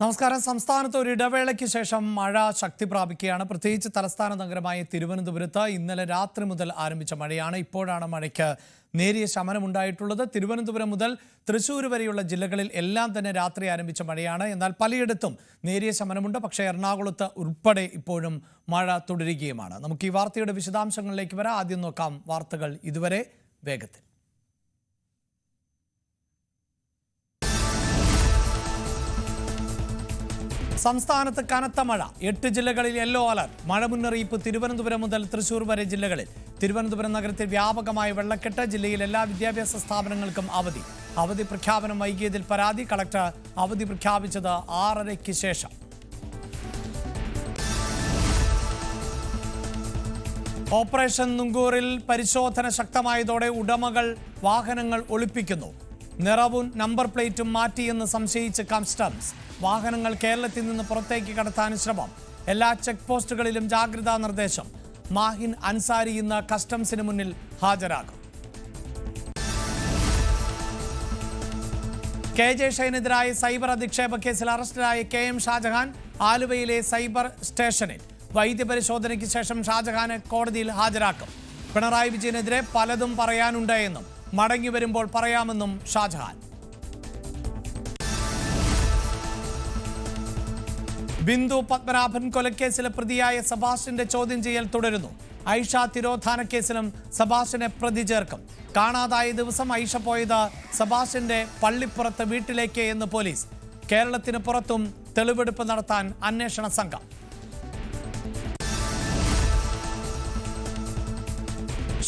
നമസ്കാരം. സംസ്ഥാനത്ത് ഒരു ഇടവേളയ്ക്ക് ശേഷം മഴ ശക്തി പ്രാപിക്കുകയാണ്. പ്രത്യേകിച്ച് തലസ്ഥാന നഗരമായ തിരുവനന്തപുരത്ത് ഇന്നലെ രാത്രി മുതൽ ആരംഭിച്ച മഴയാണ്. ഇപ്പോഴാണ് മഴയ്ക്ക് നേരിയ ശമനമുണ്ടായിട്ടുള്ളത്. തിരുവനന്തപുരം മുതൽ തൃശ്ശൂർ വരെയുള്ള ജില്ലകളിൽ എല്ലാം തന്നെ രാത്രി ആരംഭിച്ച മഴയാണ്. എന്നാൽ പലയിടത്തും നേരിയ ശമനമുണ്ട്. പക്ഷേ എറണാകുളത്ത് ഉൾപ്പെടെ ഇപ്പോഴും മഴ തുടരുകയുമാണ്. നമുക്ക് ഈ വാർത്തയുടെ വിശദാംശങ്ങളിലേക്ക് വരാം. ആദ്യം നോക്കാം വാർത്തകൾ ഇതുവരെ വേഗത്തിൽ. സംസ്ഥാനത്ത് കനത്ത മഴ. 8 ജില്ലകളിൽ യെല്ലോ അലർട്ട്. മഴ മുന്നറിയിപ്പ് തിരുവനന്തപുരം മുതൽ തൃശ്ശൂർ വരെ ജില്ലകളിൽ. തിരുവനന്തപുരം നഗരത്തിൽ വ്യാപകമായ വെള്ളക്കെട്ട്. ജില്ലയിൽ എല്ലാ വിദ്യാഭ്യാസ സ്ഥാപനങ്ങൾക്കും അവധി. അവധി പ്രഖ്യാപനം വൈകിയതിൽ പരാതി. കളക്ടർ അവധി പ്രഖ്യാപിച്ചത് 6:30-ക്ക് ശേഷം. ഓപ്പറേഷൻ നുങ്കൂറിൽ പരിശോധന ശക്തമായതോടെ ഉടമകൾ വാഹനങ്ങൾ ഒളിപ്പിക്കുന്നു. നിറവും നമ്പർ പ്ലേറ്റും മാറ്റിയെന്ന് സംശയിച്ച് കസ്റ്റംസ്. വാഹനങ്ങൾ കേരളത്തിൽ നിന്ന് പുറത്തേക്ക് കടത്താൻ ശ്രമം. എല്ലാ ചെക്ക് പോസ്റ്റുകളിലും ജാഗ്രതാ നിർദ്ദേശം. മാഹിൻ അൻസാരി ഇന്ന് കസ്റ്റംസിന് മുന്നിൽ ഹാജരാകും. KJ ഷൈനെതിരായ സൈബർ അധിക്ഷേപ കേസിൽ അറസ്റ്റിലായ KM ഷാജഹാൻ ആലുവയിലെ സൈബർ സ്റ്റേഷനിൽ. വൈദ്യപരിശോധനയ്ക്ക് ശേഷം ഷാജഹാനെ കോടതിയിൽ ഹാജരാക്കും. പിണറായി വിജയനെതിരെ പലതും പറയാനുണ്ട് എന്നും മടങ്ങി വരുമ്പോൾ പറയാമെന്നും ഷാജഹാൻ. ബിന്ദു പത്മനാഭൻ കൊലക്കേസിലെ പ്രതിയായ സബാഷിന്റെ ചോദ്യം ചെയ്യൽ തുടരുന്നു. ഐഷ തിരോധാന കേസിലും സബാഷിനെ പ്രതി ചേർക്കും. കാണാതായ ദിവസം ഐഷ പോയത് സബാഷിന്റെ പള്ളിപ്പുറത്ത് വീട്ടിലേക്ക് എന്ന് പോലീസ്. കേരളത്തിന് പുറത്തും തെളിവെടുപ്പ് നടത്താൻ അന്വേഷണ സംഘം.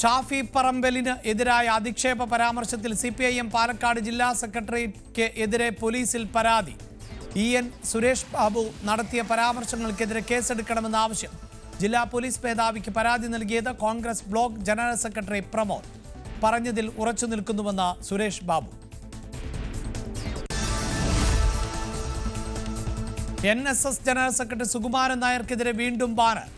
ഷാഫി പറമ്പലിന് എതിരായ അധിക്ഷേപ പരാമർശത്തിൽ CPIM പാലക്കാട് ജില്ലാ സെക്രട്ടറിക്ക് എതിരെ പോലീസിൽ പരാതി. EN സുരേഷ് ബാബു നടത്തിയ പരാമർശങ്ങൾക്കെതിരെ കേസെടുക്കണമെന്ന ആവശ്യം. ജില്ലാ പോലീസ് മേധാവിക്ക് പരാതി നൽകിയത് Congress block general secretary Pramod. പറഞ്ഞതിൽ ഉറച്ചു നിൽക്കുന്നുവെന്ന് Suresh Babu. NSS general secretary Sukumaran നായർക്കെതിരെ വീണ്ടും ബാനർ.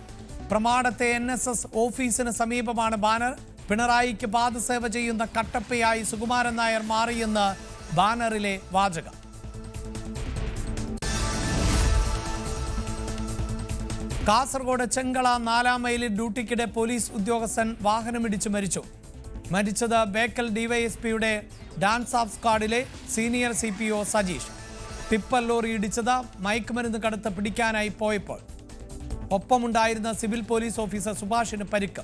പ്രമാടത്തെ NSS ഓഫീസിന് സമീപമാണ് ബാനർ. പിണറായിക്ക് പാദസേവ ചെയ്യുന്ന കട്ടപ്പയായി സുകുമാരൻ നായർ മാറിയെന്ന് ബാനറിലെ വാചകം. കാസർഗോഡ് ചെങ്കള 4-ാം മൈലിൽ ഡ്യൂട്ടിക്കിടെ പോലീസ് ഉദ്യോഗസ്ഥൻ വാഹനമിടിച്ച് മരിച്ചു. മരിച്ചത് ബേക്കൽ DYSPയുടെ ഡാൻസ് ഓഫ് സ്ക്വാഡിലെ senior CPO Sajeesh. Tipper lorry ഇടിച്ചത് മയക്കുമരുന്ന് കടത്ത് പിടിക്കാനായി പോയപ്പോൾ. ഒപ്പമുണ്ടായിരുന്ന സിവിൽ പോലീസ് ഓഫീസർ സുഭാഷിന് പരിക്ക്.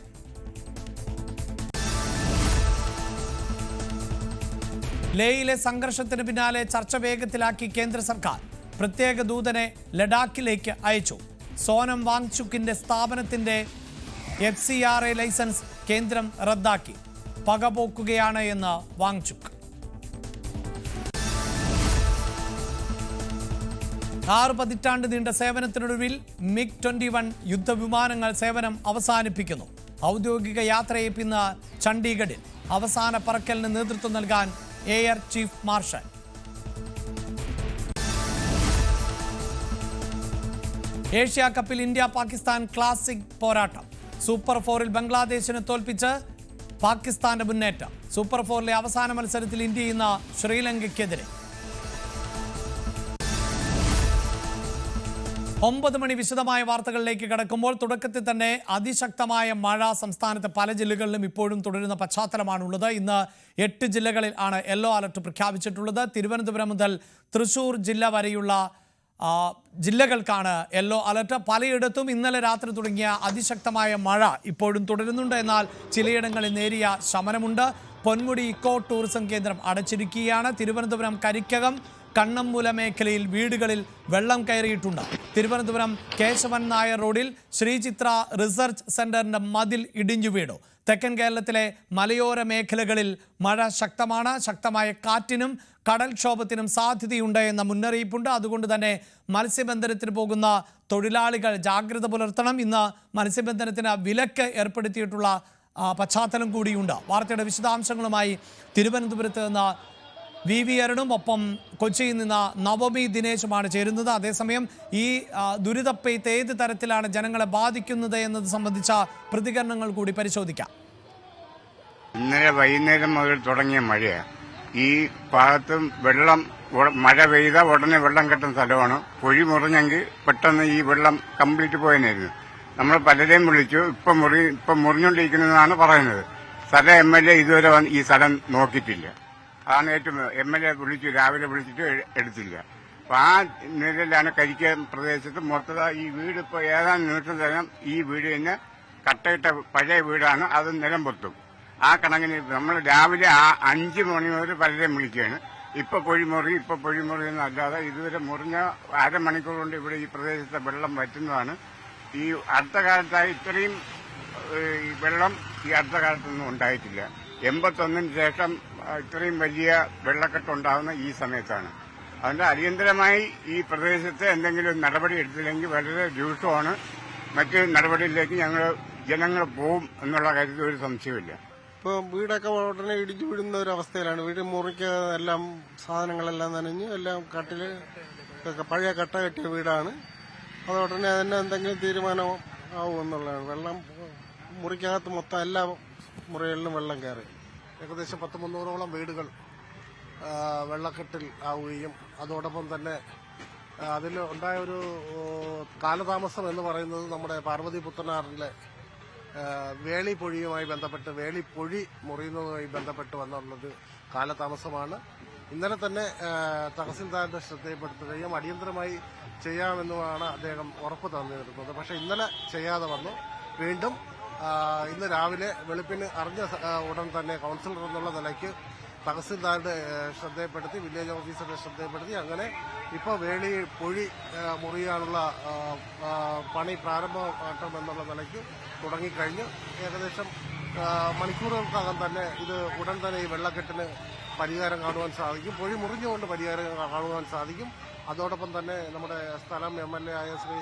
ലേയിലെ സംഘർഷത്തിന് പിന്നാലെ ചർച്ച വേഗത്തിലാക്കി കേന്ദ്ര സർക്കാർ. പ്രത്യേക ദൂതനെ ലഡാക്കിലേക്ക് അയച്ചു. സോനം വാങ്ചുക്കിന്റെ സ്ഥാപനത്തിന്റെ FCRA ലൈസൻസ് കേന്ദ്രം റദ്ദാക്കി. പകപോക്കുകയാണ് എന്ന് വാങ്ചുക്ക്. 6 പതിറ്റാണ്ട് നീണ്ട സേവനത്തിനൊടുവിൽ MiG-21 യുദ്ധവിമാനങ്ങൾ സേവനം അവസാനിപ്പിക്കുന്നു. ഔദ്യോഗിക യാത്രയെ ഇന്ന് ചണ്ഡീഗഡിൽ. അവസാന പറക്കലിന് നേതൃത്വം നൽകാൻ എയർ ചീഫ് മാർഷൽ. ഏഷ്യ കപ്പിൽ ഇന്ത്യ പാകിസ്ഥാൻ ക്ലാസിക് പോരാട്ടം. സൂപ്പർ 4-ൽ ബംഗ്ലാദേശിനെ തോൽപ്പിച്ച് പാകിസ്ഥാന്റെ മുന്നേറ്റം. സൂപ്പർ 4-ലെ അവസാന മത്സരത്തിൽ ഇന്ത്യ ഇന്ന് ശ്രീലങ്കയ്ക്കെതിരെ. 9 മണി വിശദമായ വാർത്തകളിലേക്ക് കടക്കുമ്പോൾ തുടക്കത്തിൽ തന്നെ അതിശക്തമായ മഴ സംസ്ഥാനത്തെ പല ജില്ലകളിലും ഇപ്പോഴും തുടരുന്ന പശ്ചാത്തലമാണുള്ളത്. ഇന്ന് 8 ജില്ലകളിൽ ആണ് യെല്ലോ അലർട്ട് പ്രഖ്യാപിച്ചിട്ടുള്ളത്. തിരുവനന്തപുരം മുതൽ തൃശ്ശൂർ ജില്ല വരെയുള്ള ജില്ലകൾക്കാണ് യെല്ലോ അലർട്ട്. പലയിടത്തും ഇന്നലെ രാത്രി തുടങ്ങിയ അതിശക്തമായ മഴ ഇപ്പോഴും തുടരുന്നുണ്ട്. എന്നാൽ ചിലയിടങ്ങളിൽ നേരിയ ശമനമുണ്ട്. പൊന്മുടി ഇക്കോ ടൂറിസം കേന്ദ്രം അടച്ചിരിക്കുകയാണ്. തിരുവനന്തപുരം കരിക്കകം കണ്ണമ്മൂല മേഖലയിൽ വീടുകളിൽ വെള്ളം കയറിയിട്ടുണ്ട്. തിരുവനന്തപുരം കേശവൻ നായർ റോഡിൽ ശ്രീചിത്ര റിസർച്ച് സെന്ററിന്റെ മതിൽ ഇടിഞ്ഞു വീണു. തെക്കൻ കേരളത്തിലെ മലയോര മേഖലകളിൽ മഴ ശക്തമാണ്. ശക്തമായ കാറ്റിനും കടൽക്ഷോഭത്തിനും സാധ്യതയുണ്ട് എന്ന മുന്നറിയിപ്പുണ്ട്. അതുകൊണ്ട് തന്നെ മത്സ്യബന്ധനത്തിന് പോകുന്ന തൊഴിലാളികൾ ജാഗ്രത പുലർത്തണം. ഇന്ന് മത്സ്യബന്ധനത്തിന് വിലക്ക് ഏർപ്പെടുത്തിയിട്ടുള്ള പശ്ചാത്തലം കൂടിയുണ്ട്. വാർത്തയുടെ വിശദാംശങ്ങളുമായി തിരുവനന്തപുരത്ത് നിന്ന് VV അരുണും ഒപ്പം കൊച്ചിയിൽ നിന്ന് നവമി ദിനേശുമാണ് ചേരുന്നത്. അതേസമയം ഈ ദുരിതപ്പെയ്ത്ത് ഏത് തരത്തിലാണ് ജനങ്ങളെ ബാധിക്കുന്നത് എന്നത് സംബന്ധിച്ച പ്രതികരണങ്ങൾ കൂടി പരിശോധിക്കാം. ഇന്നലെ വൈകുന്നേരം മുതൽ തുടങ്ങിയ മഴയാണ്. ഈ ഭാഗത്തും വെള്ളം മഴ പെയ്ത ഉടനെ വെള്ളം കെട്ടുന്ന സ്ഥലമാണ്. പൊഴി മുറിഞ്ഞെങ്കിൽ പെട്ടെന്ന് ഈ വെള്ളം കംപ്ലീറ്റ് പോയെന്നായിരുന്നു. നമ്മൾ പലരെയും വിളിച്ചു. ഇപ്പം മുറിഞ്ഞുകൊണ്ടിരിക്കുന്നതാണ് പറയുന്നത്. സ്ഥലം MLA ഇതുവരെ ഈ സ്ഥലം നോക്കിയിട്ടില്ല. അതാണ് ഏറ്റവും MLA വിളിച്ചു, രാവിലെ വിളിച്ചിട്ട് എടുത്തില്ല. അപ്പൊ ആ നിലയിലാണ് കരിക്ക പ്രദേശത്ത് മൊത്തം ഈ വീട് ഇപ്പോൾ ഏതാനും നിമിഷം തന്നെ ഈ വീട് തന്നെ കട്ടയിട്ട പഴയ വീടാണ്. അത് നിലം പൊത്തും. ആ കണക്കിന് നമ്മൾ രാവിലെ 5 മണി മുതൽ പലരെയും വിളിക്കുകയാണ്. ഇപ്പൊ പൊഴിമുറി എന്നല്ലാതെ ഇതുവരെ മുറിഞ്ഞ അരമണിക്കൂർ കൊണ്ട് ഇവിടെ ഈ പ്രദേശത്തെ വെള്ളം വറ്റുന്നതാണ്. ഈ അടുത്ത കാലത്തായി ഇത്രയും വെള്ളം ഈ അടുത്ത കാലത്തൊന്നും ഉണ്ടായിട്ടില്ല. 81-ന് ശേഷം ഇത്രയും വലിയ വെള്ളക്കെട്ടുണ്ടാകുന്ന ഈ സമയത്താണ്. അതുകൊണ്ട് അടിയന്തരമായി ഈ പ്രദേശത്ത് എന്തെങ്കിലും നടപടി എടുത്തില്ലെങ്കിൽ വളരെ രൂക്ഷമാണ്. മറ്റ് നടപടിയിലേക്ക് ജനങ്ങൾ പോവും എന്നുള്ള കാര്യത്തിൽ ഒരു സംശയമില്ല. ഇപ്പോൾ വീടൊക്കെ ഉടനെ ഇടിച്ചു വിടുന്ന ഒരു അവസ്ഥയിലാണ്. വീട് മുറിക്ക് എല്ലാം സാധനങ്ങളെല്ലാം നനഞ്ഞ് എല്ലാം കട്ടില് പഴയ കട്ട കെട്ടിയ വീടാണ്. അത് ഉടനെ തന്നെ എന്തെങ്കിലും തീരുമാനം ആവും എന്നുള്ളതാണ്. വെള്ളം മുറിക്കകത്ത് മൊത്തം എല്ലാ മുറികളിലും വെള്ളം കയറി. ഏകദേശം 100-300ഓളം വീടുകൾ വെള്ളക്കെട്ടിൽ ആവുകയും അതോടൊപ്പം തന്നെ അതിൽ ഉണ്ടായ ഒരു കാലതാമസം എന്ന് പറയുന്നത് നമ്മുടെ പാർവതി പുത്തനാറിലെ വേളിപ്പൊഴിയുമായി ബന്ധപ്പെട്ട് വേളിപ്പൊഴി മുറിയുന്നതുമായി ബന്ധപ്പെട്ട് വന്നുള്ളത് കാലതാമസമാണ്. ഇന്നലെ തന്നെ തഹസിൽദാരുടെ ശ്രദ്ധയിൽപ്പെടുത്തുകയും അടിയന്തരമായി ചെയ്യാമെന്നുമാണ് അദ്ദേഹം ഉറപ്പ് തന്നിരുന്നത്. പക്ഷെ ഇന്നലെ ചെയ്യാതെ വന്നു. വീണ്ടും ഇന്ന് രാവിലെ വെളുപ്പിന് അറിഞ്ഞ ഉടൻ തന്നെ കൌൺസിലർ എന്നുള്ള നിലയ്ക്ക് തഹസിൽദാരുടെ ശ്രദ്ധയിൽപ്പെടുത്തി, വില്ലേജ് ഓഫീസറുടെ ശ്രദ്ധയിൽപ്പെടുത്തി. അങ്ങനെ ഇപ്പോൾ വേളി പൊഴി മുറിയാനുള്ള പണി പ്രാരംഭമാക്കണമെന്നുള്ള നിലയ്ക്ക് തുടങ്ങിക്കഴിഞ്ഞു. ഏകദേശം മണിക്കൂറുകൾക്കകം തന്നെ ഇത് ഉടൻ തന്നെ ഈ വെള്ളക്കെട്ടിന് പരിഹാരം കാണുവാൻ സാധിക്കും. പൊഴി മുറിഞ്ഞുകൊണ്ട് പരിഹാരം കാണുവാൻ സാധിക്കും. അതോടൊപ്പം തന്നെ നമ്മുടെ സ്ഥലം MLA ആയ ശ്രീ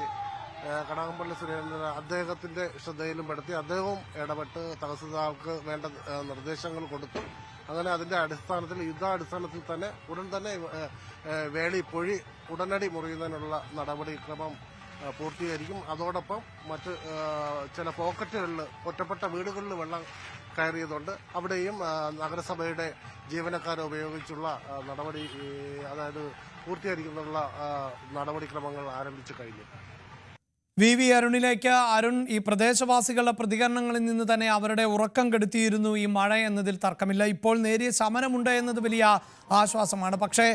കടകംപള്ളി സുരേന്ദ്രൻ അദ്ദേഹത്തിന്റെ ശ്രദ്ധയിലും പെടുത്തി അദ്ദേഹവും ഇടപെട്ട് തഹസിൽദാർക്ക് വേണ്ട നിർദ്ദേശങ്ങൾ കൊടുത്തു. അങ്ങനെ അതിന്റെ അടിസ്ഥാനത്തിൽ യുദ്ധാടിസ്ഥാനത്തിൽ തന്നെ ഉടൻ തന്നെ വേളി പൊഴി ഉടനടി മുറിയുന്നതിനുള്ള നടപടിക്രമം പൂർത്തീകരിക്കും. അതോടൊപ്പം മറ്റ് ചില പോക്കറ്റുകളിൽ ഒറ്റപ്പെട്ട വീടുകളിൽ വെള്ളം കയറിയതുണ്ട്. അവിടെയും നഗരസഭയുടെ ജീവനക്കാരെ ഉപയോഗിച്ചുള്ള നടപടി അതായത് പൂർത്തീകരിക്കുന്നതിനുള്ള നടപടിക്രമങ്ങൾ ആരംഭിച്ചു കഴിഞ്ഞു. വി അരുണിലേക്ക്. അരുൺ, ഈ പ്രദേശവാസികളുടെ പ്രതികരണങ്ങളിൽ നിന്ന് തന്നെ അവരുടെ ഉറക്കം കെടുത്തിയിരുന്നു ഈ മഴ എന്നതിൽ തർക്കമില്ല. ഇപ്പോൾ നേരിയ ശമനമുണ്ട് എന്നത് വലിയ ആശ്വാസമാണ്. പക്ഷേ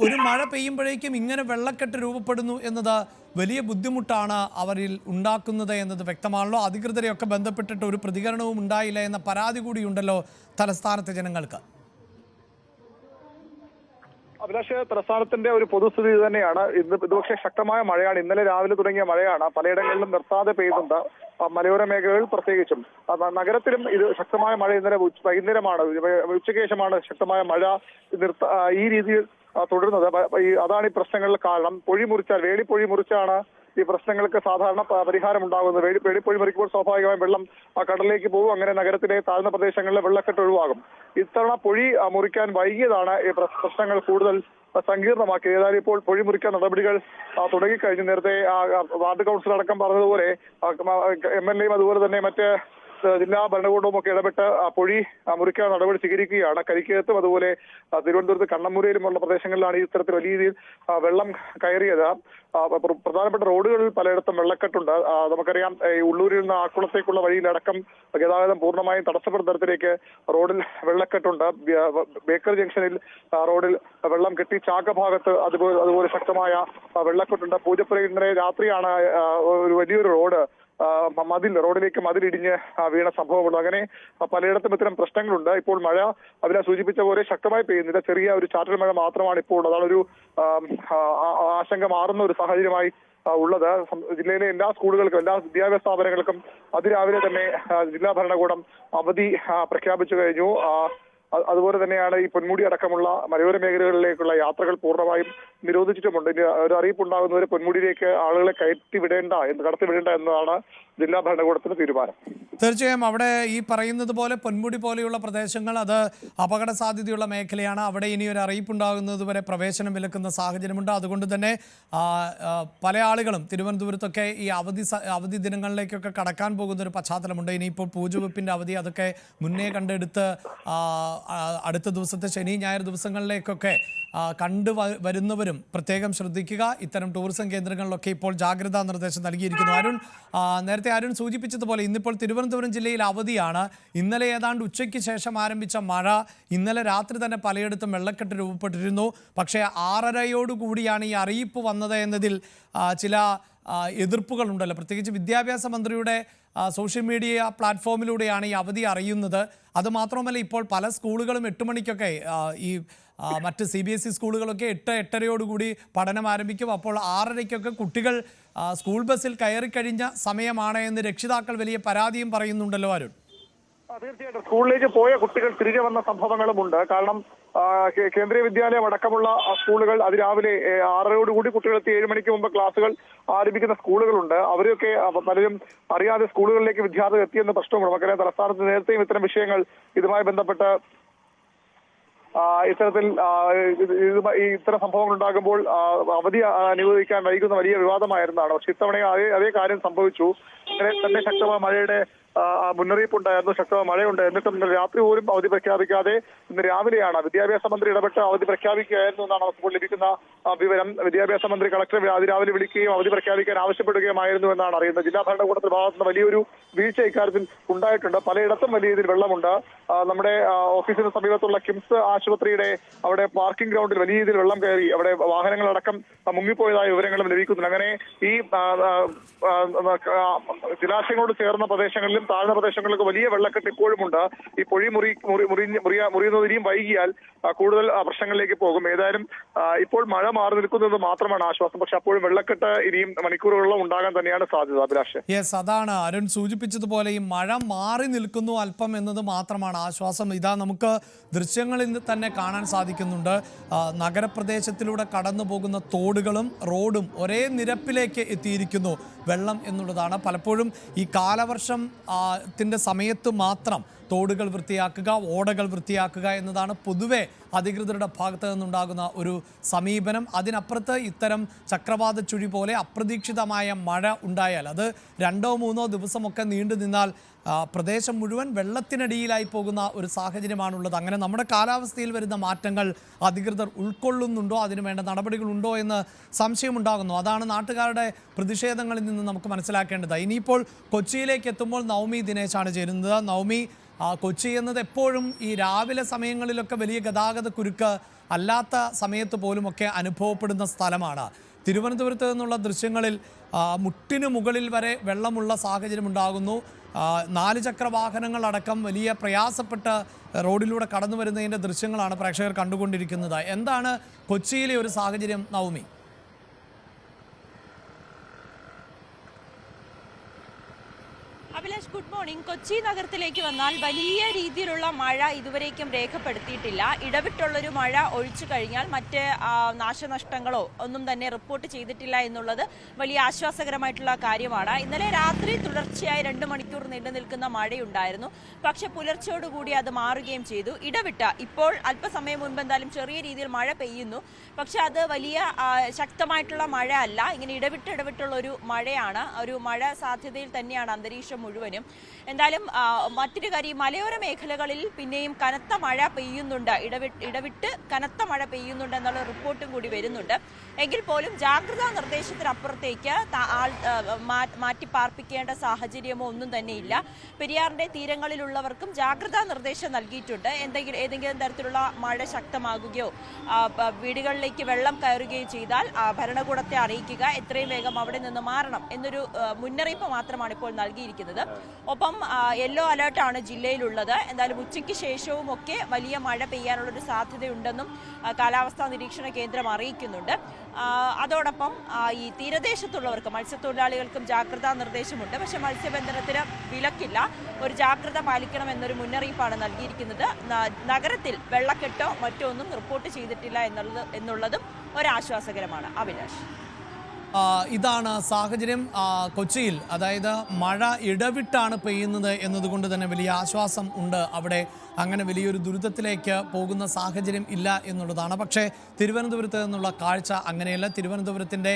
ഒരു മഴ പെയ്യുമ്പോഴേക്കും ഇങ്ങനെ വെള്ളക്കെട്ട് രൂപപ്പെടുന്നു എന്നത് വലിയ ബുദ്ധിമുട്ടാണ് അവരിൽ ഉണ്ടാക്കുന്നത് എന്നത് വ്യക്തമാണല്ലോ. അധികൃതരെയൊക്കെ ബന്ധപ്പെട്ടിട്ട് ഒരു പ്രതികരണവും ഉണ്ടായില്ല എന്ന പരാതി കൂടിയുണ്ടല്ലോ തലസ്ഥാനത്തെ ജനങ്ങൾക്ക്. അഭിലാഷ്, തലസ്ഥാനത്തിന്റെ ഒരു പൊതുസ്ഥിതി തന്നെയാണ്. ഇന്ന് പക്ഷേ ശക്തമായ മഴയാണ്. ഇന്നലെ രാവിലെ തുടങ്ങിയ മഴയാണ്. പലയിടങ്ങളിലും നിർത്താതെ പെയ്യുന്നുണ്ട്. മലയോര മേഖലകളിൽ പ്രത്യേകിച്ചും. നഗരത്തിലും ഇത് ശക്തമായ മഴ ഇന്നലെ വൈകുന്നേരമാണ്, ഉച്ചയ്ക്ക് ശേഷമാണ് ശക്തമായ മഴ ഈ രീതിയിൽ തുടരുന്നത്. അതാണ് ഈ പ്രശ്നങ്ങൾക്ക് കാരണം. വേളിപ്പൊഴി മുറിച്ചാണ് ഈ പ്രശ്നങ്ങൾക്ക് സാധാരണ പരിഹാരം ഉണ്ടാകുന്നത്. വേളിപ്പൊഴി മുറിക്കുമ്പോൾ സ്വാഭാവികമായും വെള്ളം കടലിലേക്ക് പോകും. അങ്ങനെ നഗരത്തിലെ താഴ്ന്ന പ്രദേശങ്ങളിലെ വെള്ളക്കെട്ട് ഒഴിവാകും. ഇത്തവണ പൊഴി മുറിക്കാൻ വൈകിയതാണ് ഈ പ്രശ്നങ്ങൾ കൂടുതൽ സങ്കീർണമാക്കിയത്. ഏതായാലും ഇപ്പോൾ പൊഴി മുറിക്കാൻ നടപടികൾ തുടങ്ങിക്കഴിഞ്ഞു. നേരത്തെ വാർഡ് കൗൺസിലർ അടക്കം പറഞ്ഞതുപോലെ MLAയും അതുപോലെ തന്നെ മറ്റ് ജില്ലാ ഭരണകൂടവും ഒക്കെ ഇടപെട്ട് പൊഴി മുറിക്കാൻ നടപടി സ്വീകരിക്കുകയാണ്. കരിക്കകത്തും അതുപോലെ തിരുവനന്തപുരത്ത് കണ്ണമ്പൂരയിലുമുള്ള പ്രദേശങ്ങളിലാണ് ഈ ഇത്തരത്തിൽ വലിയ രീതിയിൽ വെള്ളം കയറിയത്. പ്രധാനപ്പെട്ട റോഡുകളിൽ പലയിടത്തും വെള്ളക്കെട്ടുണ്ട്. നമുക്കറിയാം, ഈ ഉള്ളൂരിൽ നിന്ന് ആക്കുളത്തേക്കുള്ള വഴിയിലടക്കം ഗതാഗതം പൂർണ്ണമായും തടസ്സപ്പെടുന്ന തരത്തിലേക്ക് റോഡിൽ വെള്ളക്കെട്ടുണ്ട്. ബേക്കർ ജംഗ്ഷനിൽ റോഡിൽ വെള്ളം കെട്ടി. ചാക്ക ഭാഗത്ത് അതുപോലെ ശക്തമായ വെള്ളക്കെട്ടുണ്ട്. പൂജപ്പുരയിൽ ഇന്നലെ രാത്രിയാണ് ഒരു വലിയൊരു റോഡിലേക്ക് മതിലിടിഞ്ഞ് വീണ സംഭവമുണ്ട്. അങ്ങനെ പലയിടത്തും ഇത്തരം പ്രശ്നങ്ങളുണ്ട്. ഇപ്പോൾ മഴ അതിനെ സൂചിപ്പിച്ച പോലെ ശക്തമായി പെയ്യുന്നില്ല. ചെറിയ ഒരു ചാറ്റൽ മഴ മാത്രമാണ് ഇപ്പോൾ. അതാണ് ഒരു ആശങ്ക മാറുന്ന ഒരു സാഹചര്യമായി ഉള്ളത്. ജില്ലയിലെ എല്ലാ സ്കൂളുകൾക്കും എല്ലാ വിദ്യാഭ്യാസ സ്ഥാപനങ്ങൾക്കും അതിരാവിലെ തന്നെ ജില്ലാ ഭരണകൂടം അവധി പ്രഖ്യാപിച്ചു കഴിഞ്ഞു. അതുപോലെ തന്നെയാണ് ഈ പൊന്മുടി അടക്കമുള്ള മലയോര മേഖലകളിലേക്കുള്ള യാത്രകൾ പൂർണ്ണമായും നിരോധിച്ചിട്ടുമുണ്ട്. ഇനി ഒരു അറിയിപ്പ് ഉണ്ടാകുന്നവരെ പൊന്മുടിയിലേക്ക് ആളുകളെ കടത്തിവിടേണ്ട എന്നതാണ് ജില്ലാ ഭരണകൂടത്തിന്റെ തീരുമാനം. തീർച്ചയായും അവിടെ ഈ പറയുന്നത് പോലെ പൊന്മുടി പോലെയുള്ള പ്രദേശങ്ങൾ അത് അപകട സാധ്യതയുള്ള മേഖലയാണ്. അവിടെ ഇനി ഒരു അറിയിപ്പുണ്ടാകുന്നത് വരെ പ്രവേശനം വിലക്കുന്ന സാഹചര്യമുണ്ട്. അതുകൊണ്ട് തന്നെ പല ആളുകളും തിരുവനന്തപുരത്തൊക്കെ ഈ അവധി ദിനങ്ങളിലേക്കൊക്കെ കടക്കാൻ പോകുന്ന ഒരു പശ്ചാത്തലമുണ്ട്. ഇനിയിപ്പോൾ പൂജവെപ്പിൻ്റെ അവധി അതൊക്കെ മുന്നേ കണ്ടെടുത്ത് അടുത്ത ദിവസത്തെ ശനി ഞായർ ദിവസങ്ങളിലേക്കൊക്കെ വരുന്നവരും പ്രത്യേകം ശ്രദ്ധിക്കുക. ഇത്തരം ടൂറിസം കേന്ദ്രങ്ങളിലൊക്കെ ഇപ്പോൾ ജാഗ്രതാ നിർദ്ദേശം നൽകിയിരിക്കുന്നു. നേരത്തെ അരുൺ സൂചിപ്പിച്ചതുപോലെ ഇന്നിപ്പോൾ തിരുവനന്തപുരം ജില്ലയിൽ അവധിയാണ്. ഇന്നലെ ഏതാണ്ട് ഉച്ചയ്ക്ക് ശേഷം ആരംഭിച്ച മഴ ഇന്നലെ രാത്രി തന്നെ പലയിടത്തും വെള്ളക്കെട്ട് രൂപപ്പെട്ടിരുന്നു. പക്ഷേ 6:30യോടുകൂടിയാണ് ഈ അറിയിപ്പ് വന്നത് എന്നതിൽ ചില എതിർപ്പുകളുണ്ടല്ലോ. പ്രത്യേകിച്ച് വിദ്യാഭ്യാസ മന്ത്രിയുടെ സോഷ്യൽ മീഡിയ പ്ലാറ്റ്ഫോമിലൂടെയാണ് ഈ അവധി അറിയുന്നത്. അതുമാത്രമല്ല ഇപ്പോൾ പല സ്കൂളുകളും 8 മണിക്കൊക്കെ ഈ മറ്റ് CBSE സ്കൂളുകളൊക്കെ 8-8:30യോടുകൂടി പഠനം ആരംഭിക്കും. അപ്പോൾ 6:30ക്കൊക്കെ കുട്ടികൾ സ്കൂൾ ബസ്സിൽ കയറിക്കഴിഞ്ഞ സമയമാണ് എന്ന് രക്ഷിതാക്കൾ വലിയ പരാതിയും പറയുന്നുണ്ടല്ലോ അരുൺ. തീർച്ചയായിട്ടും സ്കൂളിലേക്ക് പോയ കുട്ടികൾ തിരികെ വന്ന സംഭവങ്ങളുമുണ്ട്. കാരണം കേന്ദ്രീയ വിദ്യാലയം അടക്കമുള്ള സ്കൂളുകൾ അതിരാവിലെ 6:30യോടുകൂടി കുട്ടികളെത്തി 7 മണിക്ക് മുമ്പ് ക്ലാസുകൾ ആരംഭിക്കുന്ന സ്കൂളുകളുണ്ട്. അവരൊക്കെ പലരും അറിയാതെ സ്കൂളുകളിലേക്ക് വിദ്യാർത്ഥികൾ എത്തിയെന്ന പ്രശ്നമുണ്ട്. നമുക്കറിയാം തലസ്ഥാനത്ത് നേരത്തെയും ഇത്തരം വിഷയങ്ങൾ ഇതുമായി ബന്ധപ്പെട്ട് ഇത്തരത്തിൽ ഇത്തരം സംഭവങ്ങൾ ഉണ്ടാകുമ്പോൾ അവധി അനുവദിക്കാൻ വൈകുന്ന വലിയ വിവാദമായിരുന്നതാണ്. പക്ഷെ ഇത്തവണ അതേ കാര്യം സംഭവിച്ചു. അങ്ങനെ തന്നെ ശക്തമായ മഴയുടെ മുന്നറിയിപ്പുണ്ടായിരുന്നു, ശക്തമായ മഴയുണ്ട്. എന്നിട്ടും ഇന്നലെ രാത്രി പോലും അവധി പ്രഖ്യാപിക്കാതെ ഇന്ന് രാവിലെയാണ് വിദ്യാഭ്യാസ മന്ത്രി ഇടപെട്ട് അവധി പ്രഖ്യാപിക്കുകയായിരുന്നു എന്നാണ് ഇപ്പോൾ ലഭിക്കുന്ന വിവരം. വിദ്യാഭ്യാസ മന്ത്രി കളക്ടറെ അതിരാവിലെ വിളിക്കുകയും അവധി പ്രഖ്യാപിക്കാൻ ആവശ്യപ്പെടുകയുമായിരുന്നു എന്നാണ് അറിയുന്നത്. ജില്ലാ ഭരണകൂടത്തിന്റെ ഭാഗത്തുനിന്ന് വലിയൊരു വീഴ്ച ഇക്കാര്യത്തിൽ ഉണ്ടായിട്ടുണ്ട്. പലയിടത്തും വലിയ രീതിയിൽ വെള്ളമുണ്ട്. നമ്മുടെ ഓഫീസിന് സമീപത്തുള്ള കിംസ് ആശുപത്രിയുടെ അവിടെ പാർക്കിംഗ് ഗ്രൗണ്ടിൽ വലിയ രീതിയിൽ വെള്ളം കയറി അവിടെ വാഹനങ്ങളടക്കം മുങ്ങിപ്പോയതായ വിവരങ്ങളും ലഭിക്കുന്നുണ്ട്. അങ്ങനെ ഈ ജലാശയങ്ങളോട് ചേർന്ന പ്രദേശങ്ങളിലും താഴ്ന്ന പ്രദേശങ്ങളിലൊക്കെ വലിയ വെള്ളക്കെട്ട് ഇപ്പോഴുമുണ്ട്. ഈ പൊഴി മുറിയുന്നത് ഇനിയും വൈകിയാൽ കൂടുതൽ പ്രശ്നങ്ങളിലേക്ക് പോകും. ഏതായാലും ഇപ്പോൾ മഴ മാറി നിൽക്കുന്നത് മാത്രമാണ് ആശ്വാസം. പക്ഷെ അപ്പോഴും വെള്ളക്കെട്ട് ഇനിയും മണിക്കൂറുകളോളം ഉണ്ടാകാൻ തന്നെയാണ് സാധ്യത. അഭിലാഷ്, യെസ്, അതാണ് അരുൺ സൂചിപ്പിച്ചതുപോലെ ഈ മഴ മാറി നിൽക്കുന്നു അല്പം എന്നത് മാത്രമാണ് ആശ്വാസം. ഇതാ നമുക്ക് ദൃശ്യങ്ങളിൽ തന്നെ കാണാൻ സാധിക്കുന്നുണ്ട്. നഗരപ്രദേശത്തിലൂടെ കടന്നു പോകുന്ന തോടുകളും റോഡും ഒരേ നിരപ്പിലേക്ക് എത്തിയിരിക്കുന്നു. വെള്ളം എന്നുള്ളതാണ് പലപ്പോഴും ഈ കാലവർഷത്തിന്റെ സമയത്ത് മാത്രം തോടുകൾ വൃത്തിയാക്കുക, ഓടകൾ വൃത്തിയാക്കുക എന്നതാണ് പൊതുവെ അധികൃതരുടെ ഭാഗത്തു നിന്നുണ്ടാകുന്ന ഒരു സമീപനം. അതിനപ്പുറത്ത് ഇത്തരം ചക്രവാത ചുഴി പോലെ അപ്രതീക്ഷിതമായ മഴ ഉണ്ടായാൽ അത് 2-3 ദിവസമൊക്കെ നീണ്ടു നിന്നാൽ പ്രദേശം മുഴുവൻ വെള്ളത്തിനടിയിലായി പോകുന്ന ഒരു സാഹചര്യമാണുള്ളത്. അങ്ങനെ നമ്മുടെ കാലാവസ്ഥയിൽ വരുന്ന മാറ്റങ്ങൾ അധികൃതർ ഉൾക്കൊള്ളുന്നുണ്ടോ, അതിന് വേണ്ട നടപടികളുണ്ടോ എന്ന് സംശയമുണ്ടാകുന്നു. അതാണ് നാട്ടുകാരുടെ പ്രതിഷേധങ്ങളിൽ നിന്ന് നമുക്ക് മനസ്സിലാക്കേണ്ടത്. ഇനിയിപ്പോൾ കൊച്ചിയിലേക്ക് എത്തുമ്പോൾ നവമി ദിനേശാണ് ചേരുന്നത്. നവമി, കൊച്ചി എന്നത് എപ്പോഴും ഈ രാവിലെ സമയങ്ങളിലൊക്കെ വലിയ ഗതാഗത കുരുക്ക് അല്ലാത്ത സമയത്ത് പോലുമൊക്കെ അനുഭവപ്പെടുന്ന സ്ഥലമാണ്. തിരുവനന്തപുരത്ത് നിന്നുള്ള ദൃശ്യങ്ങളിൽ മുട്ടിന് മുകളിൽ വരെ വെള്ളമുള്ള സാഹചര്യം ഉണ്ടാകുന്നു. 4 ചക്ര വാഹനങ്ങളടക്കം വലിയ പ്രയാസപ്പെട്ട് റോഡിലൂടെ കടന്നു വരുന്നതിൻ്റെ ദൃശ്യങ്ങളാണ് പ്രേക്ഷകർ കണ്ടുകൊണ്ടിരിക്കുന്നത്. എന്താണ് കൊച്ചിയിലെ ഒരു സാഹചര്യം നവമി? Abhilash, good morning. കൊച്ചി നഗരത്തിലേക്ക് വന്നാൽ വലിയ രീതിയിലുള്ള മഴ ഇതുവരേക്കും രേഖപ്പെടുത്തിയിട്ടില്ല. ഇടവിട്ടുള്ളൊരു മഴ ഒഴിച്ചു കഴിഞ്ഞാൽ മറ്റ് നാശനഷ്ടങ്ങളോ ഒന്നും തന്നെ റിപ്പോർട്ട് ചെയ്തിട്ടില്ല എന്നുള്ളത് വലിയ ആശ്വാസകരമായിട്ടുള്ള കാര്യമാണ്. ഇന്നലെ രാത്രി തുടർച്ചയായി 2 മണിക്കൂർ നീണ്ടു നിൽക്കുന്ന മഴയുണ്ടായിരുന്നു. പക്ഷെ പുലർച്ചയോടുകൂടി അത് മാറുകയും ചെയ്തു. ഇടവിട്ട ഇപ്പോൾ അല്പസമയം മുൻപ് എന്തായാലും ചെറിയ രീതിയിൽ മഴ പെയ്യുന്നു. പക്ഷെ അത് വലിയ ശക്തമായിട്ടുള്ള മഴ അല്ല. ഇങ്ങനെ ഇടവിട്ടുള്ള ഒരു മഴയാണ്. ഒരു മഴ സാധ്യതയിൽ തന്നെയാണ് അന്തരീക്ഷം മുഴുവനും. എന്തായാലും മറ്റൊരു കാര്യം, മലയോര മേഖലകളിൽ പിന്നെയും കനത്ത മഴ പെയ്യുന്നുണ്ട്, ഇടവിട്ട് കനത്ത മഴ പെയ്യുന്നുണ്ട് എന്നുള്ള റിപ്പോർട്ടും കൂടി വരുന്നുണ്ട്. എങ്കിൽ പോലും ജാഗ്രതാ നിർദ്ദേശത്തിനപ്പുറത്തേക്ക് മാറ്റി പാർപ്പിക്കേണ്ട സാഹചര്യമോ ഒന്നും തന്നെ ഇല്ല. പെരിയാറിന്റെ തീരങ്ങളിലുള്ളവർക്കും ജാഗ്രതാ നിർദ്ദേശം നൽകിയിട്ടുണ്ട്. ഏതെങ്കിലും തരത്തിലുള്ള മഴ ശക്തമാകുകയോ വീടുകളിലേക്ക് വെള്ളം കയറുകയോ ചെയ്താൽ ഭരണകൂടത്തെ അറിയിക്കുക, എത്രയും വേഗം അവിടെ നിന്ന് മാറണം എന്നൊരു മുന്നറിയിപ്പ് മാത്രമാണ് ഇപ്പോൾ നൽകിയിരിക്കുന്നത്. ഒപ്പം യെല്ലോ അലേർട്ടാണ് ജില്ലയിലുള്ളത്. എന്തായാലും ഉച്ചയ്ക്ക് ശേഷവും ഒക്കെ വലിയ മഴ പെയ്യാനുള്ളൊരു സാധ്യതയുണ്ടെന്നും കാലാവസ്ഥാ നിരീക്ഷണ കേന്ദ്രം അറിയിക്കുന്നുണ്ട്. അതോടൊപ്പം ഈ തീരദേശത്തുള്ളവർക്ക് മത്സ്യത്തൊഴിലാളികൾക്കും ജാഗ്രതാ നിർദ്ദേശമുണ്ട്. പക്ഷെ മത്സ്യബന്ധനത്തിന് വിലക്കില്ല. ഒരു ജാഗ്രത പാലിക്കണമെന്നൊരു മുന്നറിയിപ്പാണ് നൽകിയിരിക്കുന്നത്. നഗരത്തിൽ വെള്ളക്കെട്ടോ മറ്റോ ഒന്നും റിപ്പോർട്ട് ചെയ്തിട്ടില്ല എന്നുള്ളതും ഒരാശ്വാസകരമാണ്. അഭിലാഷ്. ഇതാണ് സാഹചര്യം. കൊച്ചിയിൽ അതായത് മഴ ഇടവിട്ടാണ് പെയ്യുന്നത് എന്നതുകൊണ്ട് തന്നെ വലിയ ആശ്വാസം ഉണ്ട്. അവിടെ അങ്ങനെ വലിയൊരു ദുരിതത്തിലേക്ക് പോകുന്ന സാഹചര്യം ഇല്ല എന്നുള്ളതാണ്. പക്ഷേ തിരുവനന്തപുരത്ത് നിന്നുള്ള കാഴ്ച അങ്ങനെയല്ല. തിരുവനന്തപുരത്തിൻ്റെ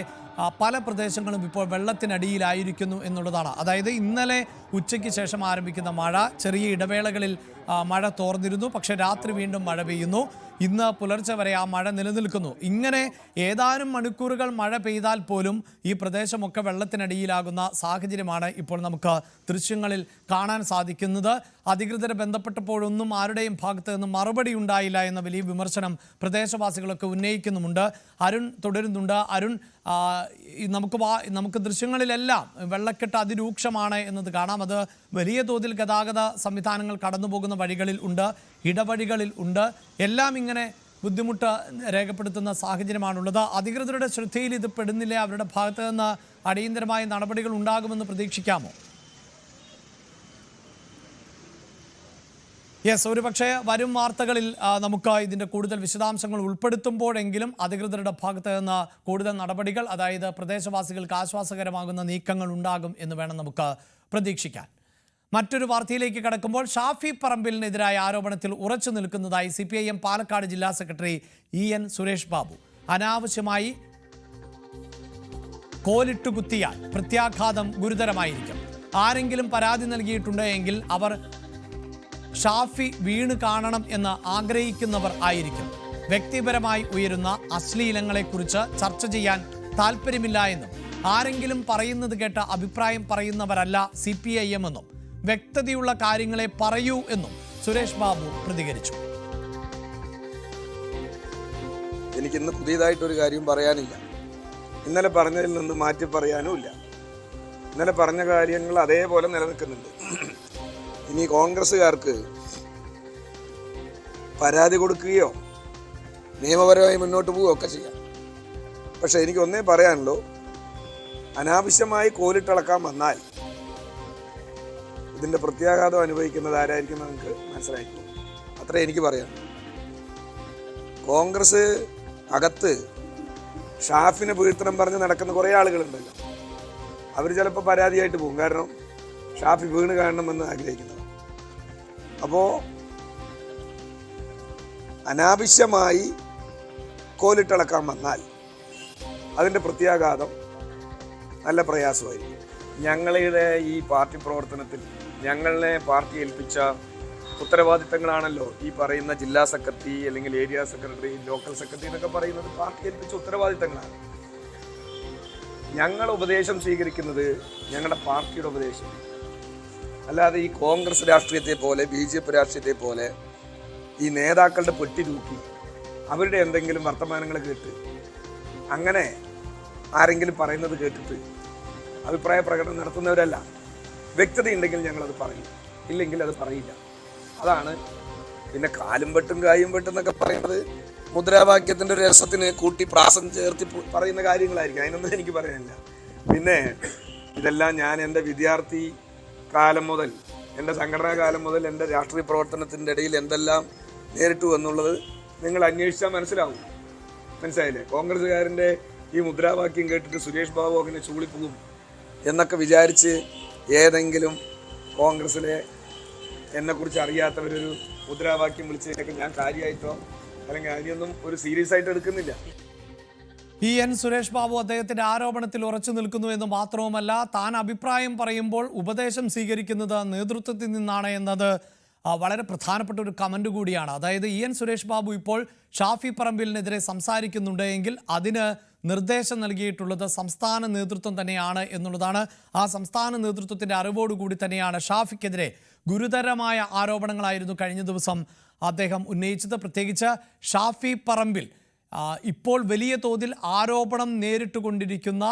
പല പ്രദേശങ്ങളും ഇപ്പോൾ വെള്ളത്തിനടിയിലായിരിക്കുന്നു എന്നുള്ളതാണ്. അതായത് ഇന്നലെ ഉച്ചയ്ക്ക് ശേഷം ആരംഭിക്കുന്ന മഴ, ചെറിയ ഇടവേളകളിൽ മഴ തോർന്നിരുന്നു. പക്ഷേ രാത്രി വീണ്ടും മഴ പെയ്യുന്നു. ഇന്ന് പുലർച്ചെ വരെ ആ മഴ നിലനിൽക്കുന്നു. ഇങ്ങനെ ഏതാനും മണിക്കൂറുകൾ മഴ പെയ്താൽ പോലും ഈ പ്രദേശമൊക്കെ വെള്ളത്തിനടിയിലാകുന്ന സാഹചര്യമാണ് ഇപ്പോൾ നമുക്ക് ദൃശ്യങ്ങളിൽ കാണാൻ സാധിക്കുന്നത്. അധികൃതരെ ബന്ധപ്പെട്ടപ്പോഴൊന്നും ആരുടെയും ഭാഗത്ത് നിന്ന് മറുപടി ഉണ്ടായില്ല എന്ന വലിയ വിമർശനം പ്രദേശവാസികളൊക്കെ ഉന്നയിക്കുന്നുമുണ്ട്. അരുൺ തുടരുന്നുണ്ട്. അരുൺ, നമുക്ക് ദൃശ്യങ്ങളിലെല്ലാം വെള്ളക്കെട്ട് അതിരൂക്ഷമാണ് എന്നത് കാണാം. അത് വലിയ തോതിൽ ഗതാഗത സംവിധാനങ്ങൾ കടന്നു പോകുന്ന വഴികളിൽ ഉണ്ട്, ഇടവഴികളിൽ ഉണ്ട്. എല്ലാം ഇങ്ങനെ ബുദ്ധിമുട്ട് രേഖപ്പെടുത്തുന്ന സാഹചര്യമാണുള്ളത്. അധികൃതരുടെ ശ്രദ്ധയിൽ ഇത് പെടുന്നില്ലേ? അവരുടെ ഭാഗത്ത് നിന്ന് അടിയന്തരമായ നടപടികൾ ഉണ്ടാകുമെന്ന് പ്രതീക്ഷിക്കാമോ? യെസ്, ഒരുപക്ഷെ വരും വാർത്തകളിൽ നമുക്ക് ഇതിൻ്റെ കൂടുതൽ വിശദാംശങ്ങൾ ഉൾപ്പെടുത്തുമ്പോഴെങ്കിലും അധികൃതരുടെ ഭാഗത്ത് നിന്ന് കൂടുതൽ നടപടികൾ, അതായത് പ്രദേശവാസികൾക്ക് ആശ്വാസകരമാകുന്ന നീക്കങ്ങൾ ഉണ്ടാകും എന്ന് വേണം നമുക്ക് പ്രതീക്ഷിക്കാൻ. മറ്റൊരു വാർത്തയിലേക്ക് കടക്കുമ്പോൾ ഷാഫി പറമ്പിലിനെതിരായ ആരോപണത്തിൽ ഉറച്ചു നിൽക്കുന്നതായി CPIM പാലക്കാട് ജില്ലാ സെക്രട്ടറി EN സുരേഷ് ബാബു. അനാവശ്യമായി കോലിട്ടുകുത്തിയാൽ പ്രത്യാഘാതം ഗുരുതരമായിരിക്കും. ആരെങ്കിലും പരാതി നൽകിയിട്ടുണ്ടെങ്കിൽ അവർ ഷാഫി വീണ് കാണണം എന്ന് ആഗ്രഹിക്കുന്നവർ ആയിരിക്കും. വ്യക്തിപരമായി ഉയരുന്ന അശ്ലീലങ്ങളെക്കുറിച്ച് ചർച്ച ചെയ്യാൻ താല്പര്യമില്ല എന്നും ആരെങ്കിലും പറയുന്നത് കേട്ട അഭിപ്രായം പറയുന്നവരല്ല CPIM എന്നും വ്യക്തതയുള്ള കാര്യങ്ങളെ പറയൂ എന്നും സുരേഷ് ബാബു പ്രതികരിച്ചു. എനിക്കിന്ന് പുതിയതായിട്ടൊരു കാര്യം പറയാനില്ല. ഇന്നലെ പറഞ്ഞതിൽ നിന്ന് മാറ്റി പറയാനുമില്ല. ഇന്നലെ പറഞ്ഞ കാര്യങ്ങൾ അതേപോലെ നിലനിൽക്കുന്നുണ്ട്. ഇനി കോൺഗ്രസ്സുകാർക്ക് പരാതി കൊടുക്കുകയോ നിയമപരമായി മുന്നോട്ട് പോവുകയോ ഒക്കെ ചെയ്യാം. പക്ഷെ എനിക്ക് ഒന്നേ പറയാനുള്ളൂ, അനാവശ്യമായി കോലിട്ടിളക്കാൻ വന്നാൽ ഇതിൻ്റെ പ്രത്യാഘാതം അനുഭവിക്കുന്നത് ആരായിരിക്കും നമുക്ക് മനസ്സിലാക്കും. അത്രേ എനിക്ക് പറയാനുള്ളൂ. കോൺഗ്രസ് അകത്ത് ഷാഫിനെ വീഴ്ത്തണം പറഞ്ഞ് നടക്കുന്ന കുറേ ആളുകളുണ്ടല്ലോ, അവർ ചിലപ്പോൾ പരാതിയായിട്ട് പോകും. കാരണം ഷാഫി വീണ് കാണണമെന്ന് ആഗ്രഹിക്കുന്നത്. അപ്പോൾ അനാവശ്യമായി കോലിട്ടിളക്കാൻ വന്നാൽ അതിൻ്റെ പ്രത്യാഘാതം നല്ല പ്രയാസമായിരിക്കും. ഞങ്ങളുടെ ഈ പാർട്ടി പ്രവർത്തനത്തിൽ ഞങ്ങളെ പാർട്ടി ഏൽപ്പിച്ച ഉത്തരവാദിത്തങ്ങളാണല്ലോ ഈ പറയുന്ന ജില്ലാ സെക്രട്ടറി അല്ലെങ്കിൽ ഏരിയ സെക്രട്ടറി, ലോക്കൽ സെക്രട്ടറി എന്നൊക്കെ പറയുന്നത് പാർട്ടി ഏൽപ്പിച്ച ഉത്തരവാദിത്തങ്ങളാണ്. ഞങ്ങൾ ഉപദേശം സ്വീകരിക്കുന്നത് ഞങ്ങളുടെ പാർട്ടിയുടെ ഉപദേശം, അല്ലാതെ ഈ കോൺഗ്രസ് രാഷ്ട്രീയത്തെ പോലെ BJP രാഷ്ട്രീയത്തെ പോലെ ഈ നേതാക്കളുടെ പെട്ടി തൂക്കി അവരുടെ എന്തെങ്കിലും വർത്തമാനങ്ങൾ കേട്ട് അങ്ങനെ ആരെങ്കിലും പറയുന്നത് കേട്ടിട്ട് അഭിപ്രായ പ്രകടനം നടത്തുന്നവരല്ല. വ്യക്തതയുണ്ടെങ്കിൽ ഞങ്ങളത് പറയും, ഇല്ലെങ്കിൽ അത് പറയില്ല. അതാണ്. പിന്നെ കാലും വെട്ടും കായും വെട്ടും എന്നൊക്കെ പറയുന്നത് മുദ്രാവാക്യത്തിൻ്റെ ഒരു രസത്തിന് കൂട്ടി പ്രാസം ചേർത്തി പറയുന്ന കാര്യങ്ങളായിരിക്കും. അതിനൊന്നും എനിക്ക് പറയാനില്ല. പിന്നെ ഇതെല്ലാം ഞാൻ എൻ്റെ വിദ്യാർത്ഥി കാലം മുതൽ, എൻ്റെ സംഘടനാ കാലം മുതൽ എൻ്റെ രാഷ്ട്രീയ പ്രവർത്തനത്തിൻ്റെ ഇടയിൽ എന്തെല്ലാം നേരിട്ടു എന്നുള്ളത് നിങ്ങൾ അന്വേഷിച്ചാൽ മനസ്സിലാവും. മനസ്സിലായില്ലേ? കോൺഗ്രസ്സുകാരൻ്റെ ഈ മുദ്രാവാക്യം കേട്ടിട്ട് സുരേഷ് ബാബു അങ്ങനെ ചൂളിപ്പോകും എന്നൊക്കെ വിചാരിച്ച് ഏതെങ്കിലും കോൺഗ്രസ്സിലെ എന്നെക്കുറിച്ച് അറിയാത്തവരൊരു മുദ്രാവാക്യം വിളിച്ചതിനൊക്കെ ഞാൻ കാര്യമായിട്ടോ അല്ലെങ്കിൽ അതിനൊന്നും ഒരു സീരിയസ് ആയിട്ട് എടുക്കുന്നില്ല. EN സുരേഷ് ബാബു അദ്ദേഹത്തിന്റെ ആരോപണത്തിൽ ഉറച്ചു നിൽക്കുന്നു എന്ന് മാത്രവുമല്ല, താൻ അഭിപ്രായം പറയുമ്പോൾ ഉപദേശം സ്വീകരിക്കുന്നത് നേതൃത്വത്തിൽ നിന്നാണ് എന്നത് വളരെ പ്രധാനപ്പെട്ട ഒരു കമന്റ് കൂടിയാണ്. അതായത് EN സുരേഷ് ബാബു ഇപ്പോൾ ഷാഫി പറമ്പിലിനെതിരെ സംസാരിക്കുന്നുണ്ട് എങ്കിൽ അതിന് നിർദ്ദേശം നൽകിയിട്ടുള്ളത് സംസ്ഥാന നേതൃത്വം തന്നെയാണ് എന്നുള്ളതാണ്. ആ സംസ്ഥാന നേതൃത്വത്തിന്റെ അറിവോടുകൂടി തന്നെയാണ് ഷാഫിക്കെതിരെ ഗുരുതരമായ ആരോപണങ്ങളായിരുന്നു കഴിഞ്ഞ ദിവസം അദ്ദേഹം ഉന്നയിച്ചത്. പ്രത്യേകിച്ച് ഷാഫി പറമ്പിൽ ഇപ്പോൾ വലിയ തോതിൽ ആരോപണം നേരിട്ടുകൊണ്ടിരിക്കുന്ന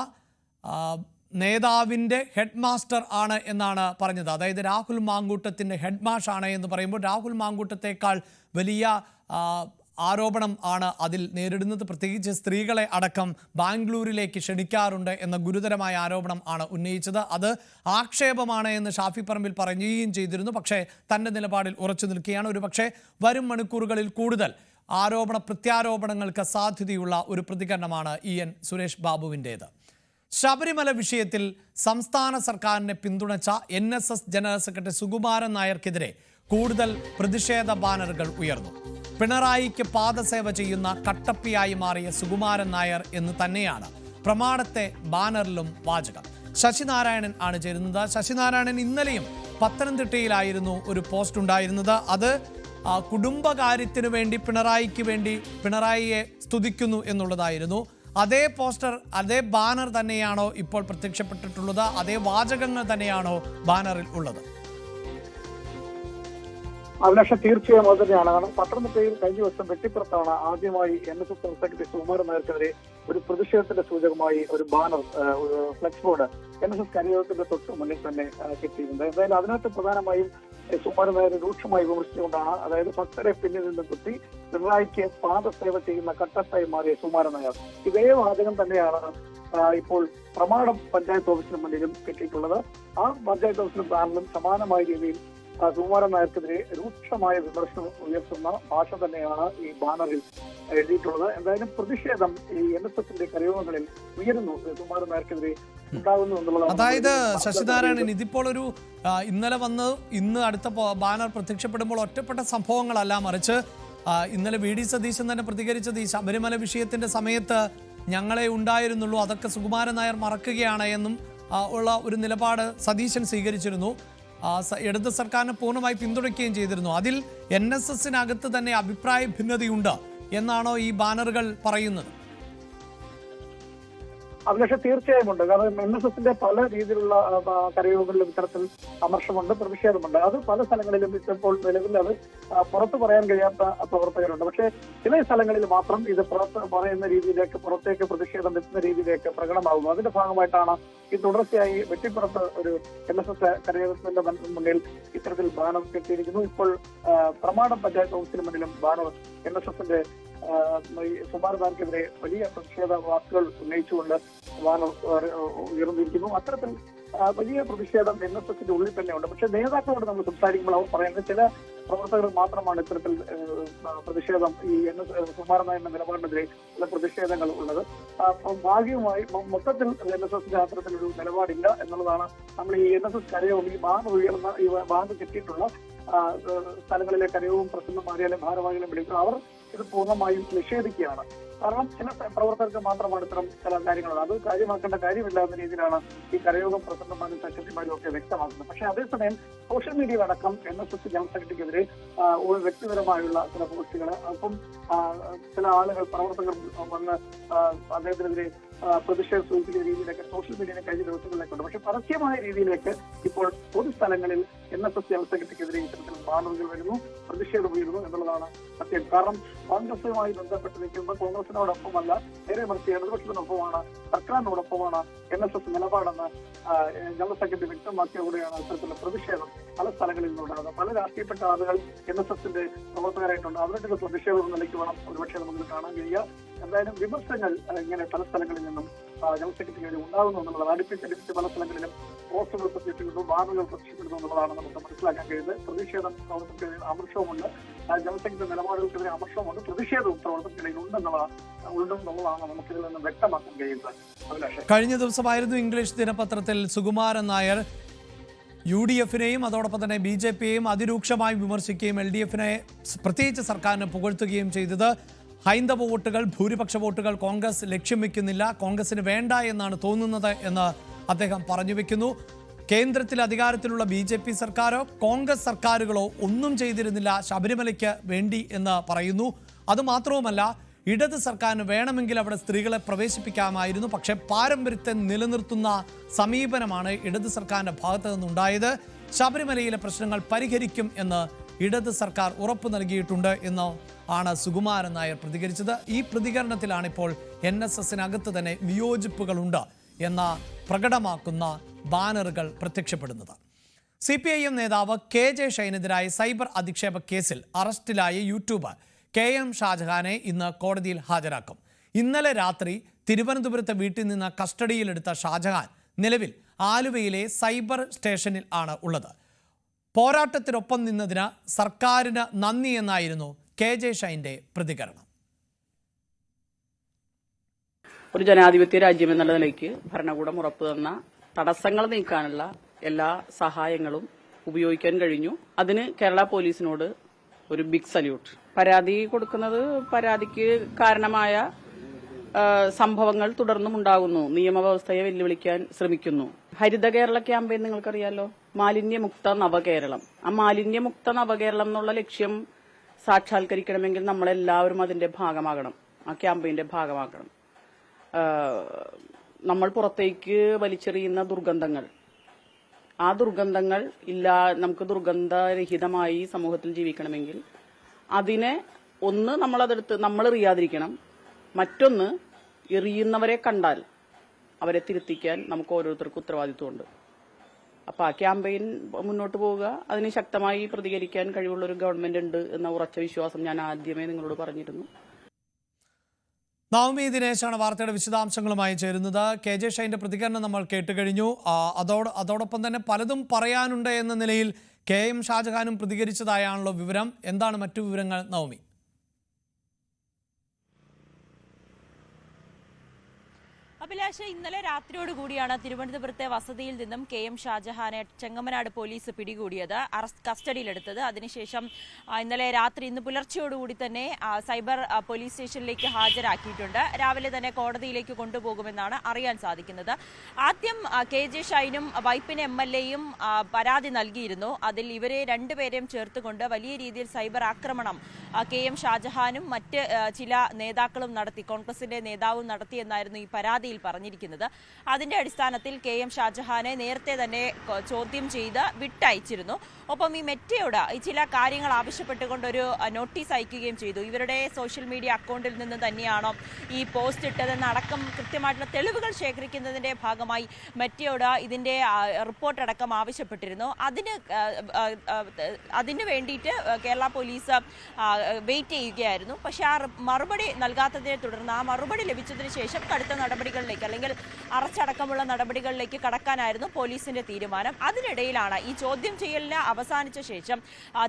നേതാവിൻ്റെ ഹെഡ് മാസ്റ്റർ ആണ് എന്നാണ് പറഞ്ഞത്. അതായത് രാഹുൽ മാങ്കൂട്ടത്തിൻ്റെ ഹെഡ് മാഷാണ് എന്ന് പറയുമ്പോൾ രാഹുൽ മാങ്കൂട്ടത്തേക്കാൾ വലിയ ആരോപണം ആണ് അതിൽ നേരിടുന്നത്. പ്രത്യേകിച്ച് സ്ത്രീകളെ അടക്കം ബാംഗ്ലൂരിലേക്ക് ക്ഷണിക്കാറുണ്ട് എന്ന ഗുരുതരമായ ആരോപണം ആണ് ഉന്നയിച്ചത്. അത് ആക്ഷേപമാണ് എന്ന് ഷാഫി പറമ്പിൽ പറയുകയും ചെയ്തിരുന്നു. പക്ഷേ തൻ്റെ നിലപാടിൽ ഉറച്ചു നിൽക്കുകയാണ്. ഒരു പക്ഷേ വരും മണിക്കൂറുകളിൽ കൂടുതൽ പ്രത്യാരോപണങ്ങൾക്ക് സാധ്യതയുള്ള ഒരു പ്രതികരണമാണ് EN സുരേഷ് ബാബുവിൻ്റേത്. ശബരിമല വിഷയത്തിൽ സംസ്ഥാന സർക്കാരിനെ പിന്തുണച്ച NSS ജനറൽ സെക്രട്ടറി സുകുമാരൻ നായർക്കെതിരെ കൂടുതൽ പ്രതിഷേധ ബാനറുകൾ ഉയർന്നു. പിണറായിക്ക് പാദസേവ ചെയ്യുന്ന കട്ടപ്പിയായി മാറിയ സുകുമാരൻ നായർ എന്ന് തന്നെയാണ് പ്രമാണത്തെ ബാനറിലും വാചകം. ശശിനാരായണൻ ആണ് ചേരുന്നത്. ശശിനാരായണൻ, ഇന്നലെയും പത്തനംതിട്ടയിലായിരുന്നു ഒരു പോസ്റ്റ് ഉണ്ടായിരുന്നത്. അത് കുടുംബകാര്യത്തിനു വേണ്ടി പിണറായിയെ സ്തുതിക്കുന്നു എന്നുള്ളതായിരുന്നു. അതേ പോസ്റ്റർ, അതേ ബാനർ തന്നെയാണോ ഇപ്പോൾ പ്രത്യക്ഷപ്പെട്ടിട്ടുള്ളത്? അതേ വാചകങ്ങൾ തന്നെയാണോ ബാനറിൽ ഉള്ളത്? അഭിലാഷ, തീർച്ചയായും അത് തന്നെയാണ്. കാരണം പത്തനംതിട്ടയിൽ കഴിഞ്ഞ ദിവസം വെട്ടിപ്പുറത്താണ് ആദ്യമായി NSS സെക്രട്ടറി സുകുമാരൻ നായർക്കെതിരെ ഒരു പ്രതിഷേധത്തിന്റെ സൂചകമായി ഒരു ബാനർ, ഫ്ലെക്സ് ബോർഡ് NSS കരിയോഗത്തിന്റെ തൊട്ട് മുന്നിൽ തന്നെ കിട്ടിയിട്ടുണ്ട്. എന്തായാലും അതിനകത്ത് പ്രധാനമായും സുകുമാരൻ നായരെ രൂക്ഷമായി വിമർശിച്ചുകൊണ്ടാണ്, അതായത് ഭക്തരെ പിന്നിൽ നിന്ന് കുത്തി പിണറായിക്ക് പാദസേവ ചെയ്യുന്ന കട്ടത്തായി മാറിയ സുകുമാരൻ നായർ. ഇതേ വാചകം തന്നെയാണ് ഇപ്പോൾ പ്രമാണം പഞ്ചായത്ത് ഓഫീസിന് മുന്നിലും കിട്ടിയിട്ടുള്ളത്. ആ പഞ്ചായത്ത് ഓഫീസിന് ബാനറിലും സമാനമായ രീതിയിൽ സുകുമാരൻ നായർക്കെതിരെ രൂക്ഷമായ വിമർശനം ഉയർത്തുന്ന ഭാഷ തന്നെയാണ് ഈ ബാനറിൽ എഴുതിയിട്ടുള്ളത്. എന്തായാലും പ്രതിഷേധം ഈ NSSന്റെ കരയോഗങ്ങളിൽ ഉയരുന്നു, സുകുമാരൻ നായർക്കെതിരെ ഉണ്ടാകുന്നു എന്നുള്ളതാണ്. അതായത് ശശിനാരായണൻ, ഇതിപ്പോൾ ഒരു ഇന്നലെ വന്ന് ഇന്ന് അടുത്ത ബാനർ പ്രത്യക്ഷപ്പെടുമ്പോൾ ഒറ്റപ്പെട്ട സംഭവങ്ങളല്ല, മറിച്ച് ഇന്നലെ VD സതീശൻ തന്നെ പ്രതികരിച്ചത് ഈ ശബരിമല വിഷയത്തിന്റെ സമയത്ത് ഞങ്ങളെ ഉണ്ടായിരുന്നുള്ളൂ, അതൊക്കെ സുകുമാരൻ നായർ മറക്കുകയാണ് എന്നും ഉള്ള ഒരു നിലപാട് സതീശൻ സ്വീകരിച്ചിരുന്നു. ഇടത് സർക്കാരിനെ പൂർണ്ണമായി പിന്തുണയ്ക്കുകയും ചെയ്തിരുന്നു. അതിൽ NSSനകത്ത് തന്നെ അഭിപ്രായ ഭിന്നതയുണ്ട് എന്നാണോ ഈ ബാനറുകൾ പറയുന്നത്? അഭിലാഷ, തീർച്ചയായും ഉണ്ട്. കാരണം NSSന്റെ പല രീതിയിലുള്ള കരയോഗങ്ങളിലും ഇത്തരത്തിൽ അമർഷമുണ്ട്, പ്രതിഷേധമുണ്ട്. അത് പല സ്ഥലങ്ങളിലും ഇപ്പോൾ നിലവിൽ അത് പുറത്തു പറയാൻ കഴിയാത്ത പ്രവർത്തകരുണ്ട്. പക്ഷേ ചില സ്ഥലങ്ങളിൽ മാത്രം ഇത് പുറത്ത് പറയുന്ന രീതിയിലേക്ക്, പുറത്തേക്ക് പ്രതിഷേധം എത്തുന്ന രീതിയിലേക്ക് പ്രകടമാകുന്നു. അതിന്റെ ഭാഗമായിട്ടാണ് ഈ തുടർച്ചയായി വെട്ടിപ്പുറത്ത് ഒരു NSS കരയോഗത്തിന്റെ മുന്നിൽ ഇത്തരത്തിൽ ബാനർ കെട്ടിയിരിക്കുന്നു. ഇപ്പോൾ പ്രമാണം പഞ്ചായത്ത് ഓഫീസിന് മുന്നിലും ബാനർ NSSന്റെ സുകുമാരൻ നായർക്കെതിരെ വലിയ പ്രതിഷേധ വാക്കുകൾ ഉന്നയിച്ചുകൊണ്ട് ബാനർ ഉയർന്നിരിക്കുന്നു. അത്തരത്തിൽ വലിയ പ്രതിഷേധം NSSന്റെ ഉള്ളിൽ തന്നെയുണ്ട്. പക്ഷേ നേതാക്കളോട് നമ്മൾ സംസാരിക്കുമ്പോൾ അവർ പറയുന്നത് ചില പ്രവർത്തകർ മാത്രമാണ് ഇത്തരത്തിൽ പ്രതിഷേധം, ഈ സുകുമാരൻ നായരുടെ നിലപാടിനെതിരെ ചില പ്രതിഷേധങ്ങൾ ഉള്ളത്. ഭാഗ്യമായി മൊത്തത്തിൽ NSSന്റെ അത്തരത്തിലൊരു നിലപാടില്ല എന്നുള്ളതാണ്. നമ്മൾ ഈ NSS കരയോഗം, ഈ ബാനർ ഉയർന്ന, ഈ ബാനർ കിട്ടിയിട്ടുള്ള സ്ഥലങ്ങളിലെ കരയോഗവും പ്രസിഡന്റുമാരെയും ഭാരവാഹികളെയും വിളിക്കുന്നത് അവർ ഇത് പൂർണ്ണമായും നിഷേധിക്കുകയാണ്. കാരണം ചില പ്രവർത്തകർക്ക് മാത്രമാണ് ഇത്തരം ചില കാര്യങ്ങൾ, അത് കാര്യമാക്കേണ്ട കാര്യമില്ല എന്ന രീതിയിലാണ് ഈ കരയോഗം പ്രസിഡന്റുമാരും സെക്രട്ടറിമാരും ഒക്കെ വ്യക്തമാക്കുന്നത്. പക്ഷേ അതേസമയം സോഷ്യൽ മീഡിയയിലടക്കം NSS ജനറൽ സെക്രട്ടറിക്കെതിരെ വ്യക്തിപരമായുള്ള ചില പോസ്റ്റുകൾ, അപ്പം ചില ആളുകൾ, പ്രവർത്തകർ വന്ന് അദ്ദേഹത്തിനെതിരെ പ്രതിഷേധം സൂചിപ്പിക്കുന്ന രീതിയിലൊക്കെ സോഷ്യൽ മീഡിയയിലെ കഴിഞ്ഞ ദിവസങ്ങളിലേക്ക് ഉണ്ട്. പക്ഷെ പരസ്യമായ രീതിയിലേക്ക് ഇപ്പോൾ പൊതുസ്ഥലങ്ങളിൽ NSS ജനറൽ സെക്രട്ടറിക്കെതിരെ ഇത്തരത്തിൽ ബാനറുകൾ വരുന്നു, പ്രതിഷേധം ഉയരുന്നു എന്നുള്ളതാണ് സത്യം. കാരണം കോൺഗ്രസുമായി ബന്ധപ്പെട്ട് നിൽക്കുമ്പോൾ കോൺഗ്രസിനോടൊപ്പമല്ല, നേരെ മറിച്ച് ഇടതുപക്ഷത്തിനൊപ്പമാണ്, സർക്കാരിനോടൊപ്പമാണ് NSS നിലപാടെന്ന് ജനറൽ സെക്രട്ടറി വ്യക്തമാക്കിയതോടെയാണ് ഇത്തരത്തിലുള്ള പ്രതിഷേധം പല സ്ഥലങ്ങളിൽ നിന്നുണ്ടാകുന്നത്. പല രാഷ്ട്രീയപ്പെട്ട ആളുകൾ NSSന്റെ പ്രവർത്തകരായിട്ടുണ്ട്. അവരുടെ പ്രതിഷേധം നിലയ്ക്ക് വേണം ഒരുപക്ഷെ നമുക്ക് കാണാൻ കഴിയുക. എന്തായാലും വിമർശനങ്ങൾ ഇങ്ങനെ പല സ്ഥലങ്ങളിൽ നിന്നും ജനറൽ സെക്രട്ടറിക്ക് ഉണ്ടാകുന്നു എന്നുള്ളതാണ്. അടുപ്പിച്ചടുപ്പിച്ച് പല സ്ഥലങ്ങളിലും പോസ്റ്ററുകൾ പ്രത്യക്ഷപ്പെടുന്നു, ബാനറുകൾ പ്രത്യക്ഷപ്പെടുന്നു എന്നുള്ളതാണ് നമുക്ക് മനസ്സിലാക്കാൻ കഴിയുന്നത്. പ്രതിഷേധം പ്രവർത്തകർക്കെതിരെ അമർഷവുമുണ്ട്, ജനറൽ സെക്രട്ടറി നിലപാടുകൾക്കെതിരെ അമർഷവുമുണ്ട്, പ്രതിഷേധവും പ്രവർത്തകർക്കിടയിൽ ഉണ്ടെന്നുള്ളതാണ് നമുക്കിതിൽ നിന്ന് വ്യക്തമാക്കാൻ കഴിയുന്നത്. അഭിലാഷ്, കഴിഞ്ഞ ദിവസമായിരുന്നു ഇംഗ്ലീഷ് ദിനപത്രത്തിൽ സുകുമാരൻ നായർ UDFനെയും അതോടൊപ്പം തന്നെ BJPയെയും അതിരൂക്ഷമായി വിമർശിക്കുകയും LDFനെ, പ്രത്യേകിച്ച് സർക്കാരിനെ പുകഴ്ത്തുകയും ചെയ്തത്. ഹൈന്ദവ വോട്ടുകൾ, ഭൂരിപക്ഷ വോട്ടുകൾ കോൺഗ്രസ് ലക്ഷ്യം വെക്കുന്നില്ല, കോൺഗ്രസിന് വേണ്ട എന്നാണ് തോന്നുന്നത് എന്ന് അദ്ദേഹം പറഞ്ഞു വെക്കുന്നു. കേന്ദ്രത്തിൽ അധികാരത്തിലുള്ള BJP സർക്കാരോ കോൺഗ്രസ് സർക്കാരുകളോ ഒന്നും ചെയ്തിരുന്നില്ല ശബരിമലയ്ക്ക് വേണ്ടി എന്ന് പറയുന്നു. അതുമാത്രവുമല്ല, ഇടത് സർക്കാരിന് വേണമെങ്കിൽ അവിടെ സ്ത്രീകളെ പ്രവേശിപ്പിക്കാമായിരുന്നു, പക്ഷേ പാരമ്പര്യത്തെ നിലനിർത്തുന്ന സമീപനമാണ് ഇടത് സർക്കാരിൻ്റെ ഭാഗത്തു നിന്നുണ്ടായത്. ശബരിമലയിലെ പ്രശ്നങ്ങൾ പരിഹരിക്കും എന്ന് ഇടത് സർക്കാർ ഉറപ്പു നൽകിയിട്ടുണ്ട് എന്ന് ആണ് സുകുമാരൻ നായർ പ്രതികരിച്ചത്. ഈ പ്രതികരണത്തിലാണ് ഇപ്പോൾ NSSനകത്ത് തന്നെ വിയോജിപ്പുകളുണ്ട് എന്ന പ്രകടമാക്കുന്ന ബാനറുകൾ പ്രത്യക്ഷപ്പെടുന്നത്. CPIM നേതാവ് KJ ഷൈനെതിരായ സൈബർ അധിക്ഷേപ കേസിൽ അറസ്റ്റിലായ യൂട്യൂബർ KM ഷാജഹാനെ ഇന്ന് കോടതിയിൽ ഹാജരാക്കും. ഇന്നലെ രാത്രി തിരുവനന്തപുരത്തെ വീട്ടിൽ നിന്ന് കസ്റ്റഡിയിലെടുത്ത ഷാജഹാൻ നിലവിൽ ആലുവയിലെ സൈബർ സ്റ്റേഷനിൽ ആണ് ഉള്ളത്. പോരാട്ടത്തിനൊപ്പം നിന്നതിന് സർക്കാരിന് നന്ദി എന്നായിരുന്നു KJ ഷൈൻ്റെ പ്രതികരണം. ഒരു ജനാധിപത്യ രാജ്യം എന്നുള്ള നിലയ്ക്ക് ഭരണകൂടം ഉറപ്പു തന്ന തടസ്സങ്ങൾ നീക്കാനുള്ള എല്ലാ സഹായങ്ങളും ഉപയോഗിക്കാൻ കഴിഞ്ഞു. അതിന് കേരള പോലീസിനോട് ഒരു ബിഗ് സല്യൂട്ട്. പരാതി കൊടുക്കുന്നത് പരാതിക്ക് കാരണമായ സംഭവങ്ങൾ തുടർന്നും ഉണ്ടാകുന്നു. നിയമവ്യവസ്ഥയെ വെല്ലുവിളിക്കാൻ ശ്രമിക്കുന്നു. ഹരിത കേരള ക്യാമ്പയിൻ നിങ്ങൾക്കറിയാലോ, മാലിന്യമുക്ത നവകേരളം. ആ മാലിന്യമുക്ത നവകേരളം എന്നുള്ള ലക്ഷ്യം സാക്ഷാത്കരിക്കണമെങ്കിൽ നമ്മളെല്ലാവരും അതിന്റെ ഭാഗമാകണം, ആ ക്യാമ്പയിന്റെ ഭാഗമാകണം. നമ്മൾ പുറത്തേക്ക് വലിച്ചെറിയുന്ന ദുർഗന്ധങ്ങൾ, ആ ദുർഗന്ധങ്ങൾ നമുക്ക് ദുർഗന്ധരഹിതമായി സമൂഹത്തിൽ ജീവിക്കണമെങ്കിൽ അതിനെ ഒന്ന് നമ്മൾ എറിയാതിരിക്കണം. മറ്റൊന്ന്, എറിയുന്നവരെ കണ്ടാൽ അവരെ തിരുത്തിക്കാൻ നമുക്ക് ഓരോരുത്തർക്കും ഉത്തരവാദിത്വമുണ്ട്. അപ്പൊ ആ ക്യാമ്പയിൻ മുന്നോട്ട് പോവുക, അതിന് ശക്തമായി പ്രതികരിക്കാൻ കഴിവുള്ള ഒരു ഗവൺമെന്റ് ഉണ്ട് എന്ന ഉറച്ച വിശ്വാസം ഞാൻ ആദ്യമേ നിങ്ങളോട് പറഞ്ഞിരുന്നു. നവമി ദിനേശാണ് വാർത്തയുടെ വിശദാംശങ്ങളുമായി ചേരുന്നത്. കെ ജെ ഷൈൻ്റെ പ്രതികരണം നമ്മൾ കേട്ടുകഴിഞ്ഞു. അതോടൊപ്പം തന്നെ പലതും പറയാനുണ്ട് എന്ന നിലയിൽ കെ എം ഷാജഹാനും പ്രതികരിച്ചതായാണല്ലോ വിവരം. എന്താണ് മറ്റു വിവരങ്ങൾ നവമി? അഭിലാഷ്, ഇന്നലെ രാത്രിയോടുകൂടിയാണ് തിരുവനന്തപുരത്തെ വസതിയിൽ നിന്നും കെ എം ഷാജഹാനെ ചെങ്ങമനാട് പോലീസ് പിടികൂടിയത്, കസ്റ്റഡിയിലെടുത്തത്. അതിനുശേഷം ഇന്ന് പുലർച്ചയോടുകൂടി തന്നെ സൈബർ പോലീസ് സ്റ്റേഷനിലേക്ക് ഹാജരാക്കിയിട്ടുണ്ട്. രാവിലെ തന്നെ കോടതിയിലേക്ക് കൊണ്ടുപോകുമെന്നാണ് അറിയാൻ സാധിക്കുന്നത്. ആദ്യം കെ ജെ ഷൈനും വൈപ്പിൻ MLAയും പരാതി നൽകിയിരുന്നു. അതിൽ ഇവരെ രണ്ടുപേരെയും ചേർത്തുകൊണ്ട് വലിയ രീതിയിൽ സൈബർ ആക്രമണം കെ എം ഷാജഹാനും മറ്റ് ചില നേതാക്കളും നടത്തി, കോൺഗ്രസിന്റെ നേതാവും നടത്തിയെന്നായിരുന്നു ഈ പരാതിയിൽ പറഞ്ഞിരിക്കുന്നത്. അതിന്റെ അടിസ്ഥാനത്തിൽ കെ എം ഷാജഹാനെ നേരത്തെ തന്നെ ചോദ്യം ചെയ്ത് വിട്ടയച്ചിരുന്നു. ഒപ്പം ഈ മെറ്റയോട് ഈ ചില കാര്യങ്ങൾ ആവശ്യപ്പെട്ടുകൊണ്ട് ഒരു നോട്ടീസ് അയക്കുകയും ചെയ്തു. ഇവരുടെ സോഷ്യൽ മീഡിയ അക്കൗണ്ടിൽ നിന്ന് തന്നെയാണോ ഈ പോസ്റ്റ് ഇട്ടതെന്നടക്കം കൃത്യമായിട്ടുള്ള തെളിവുകൾ ശേഖരിക്കുന്നതിന്റെ ഭാഗമായി മെറ്റയോട് ഇതിന്റെ റിപ്പോർട്ടടക്കം ആവശ്യപ്പെട്ടിരുന്നു. അതിന് വേണ്ടിയിട്ട് കേരള പോലീസ് വെയിറ്റ് ചെയ്യുകയായിരുന്നു. പക്ഷേ ആ മറുപടി നൽകാത്തതിനെ തുടർന്ന്, ആ മറുപടി ലഭിച്ചതിന് ശേഷം കടുത്ത നടപടികളിലേക്ക് അല്ലെങ്കിൽ അറസ്റ്റടക്കമുള്ള നടപടികളിലേക്ക് കടക്കാനായിരുന്നു പോലീസിന്റെ തീരുമാനം. അതിനിടയിലാണ് ഈ ചോദ്യം ചെയ്യലിന് അവസാനിച്ച ശേഷം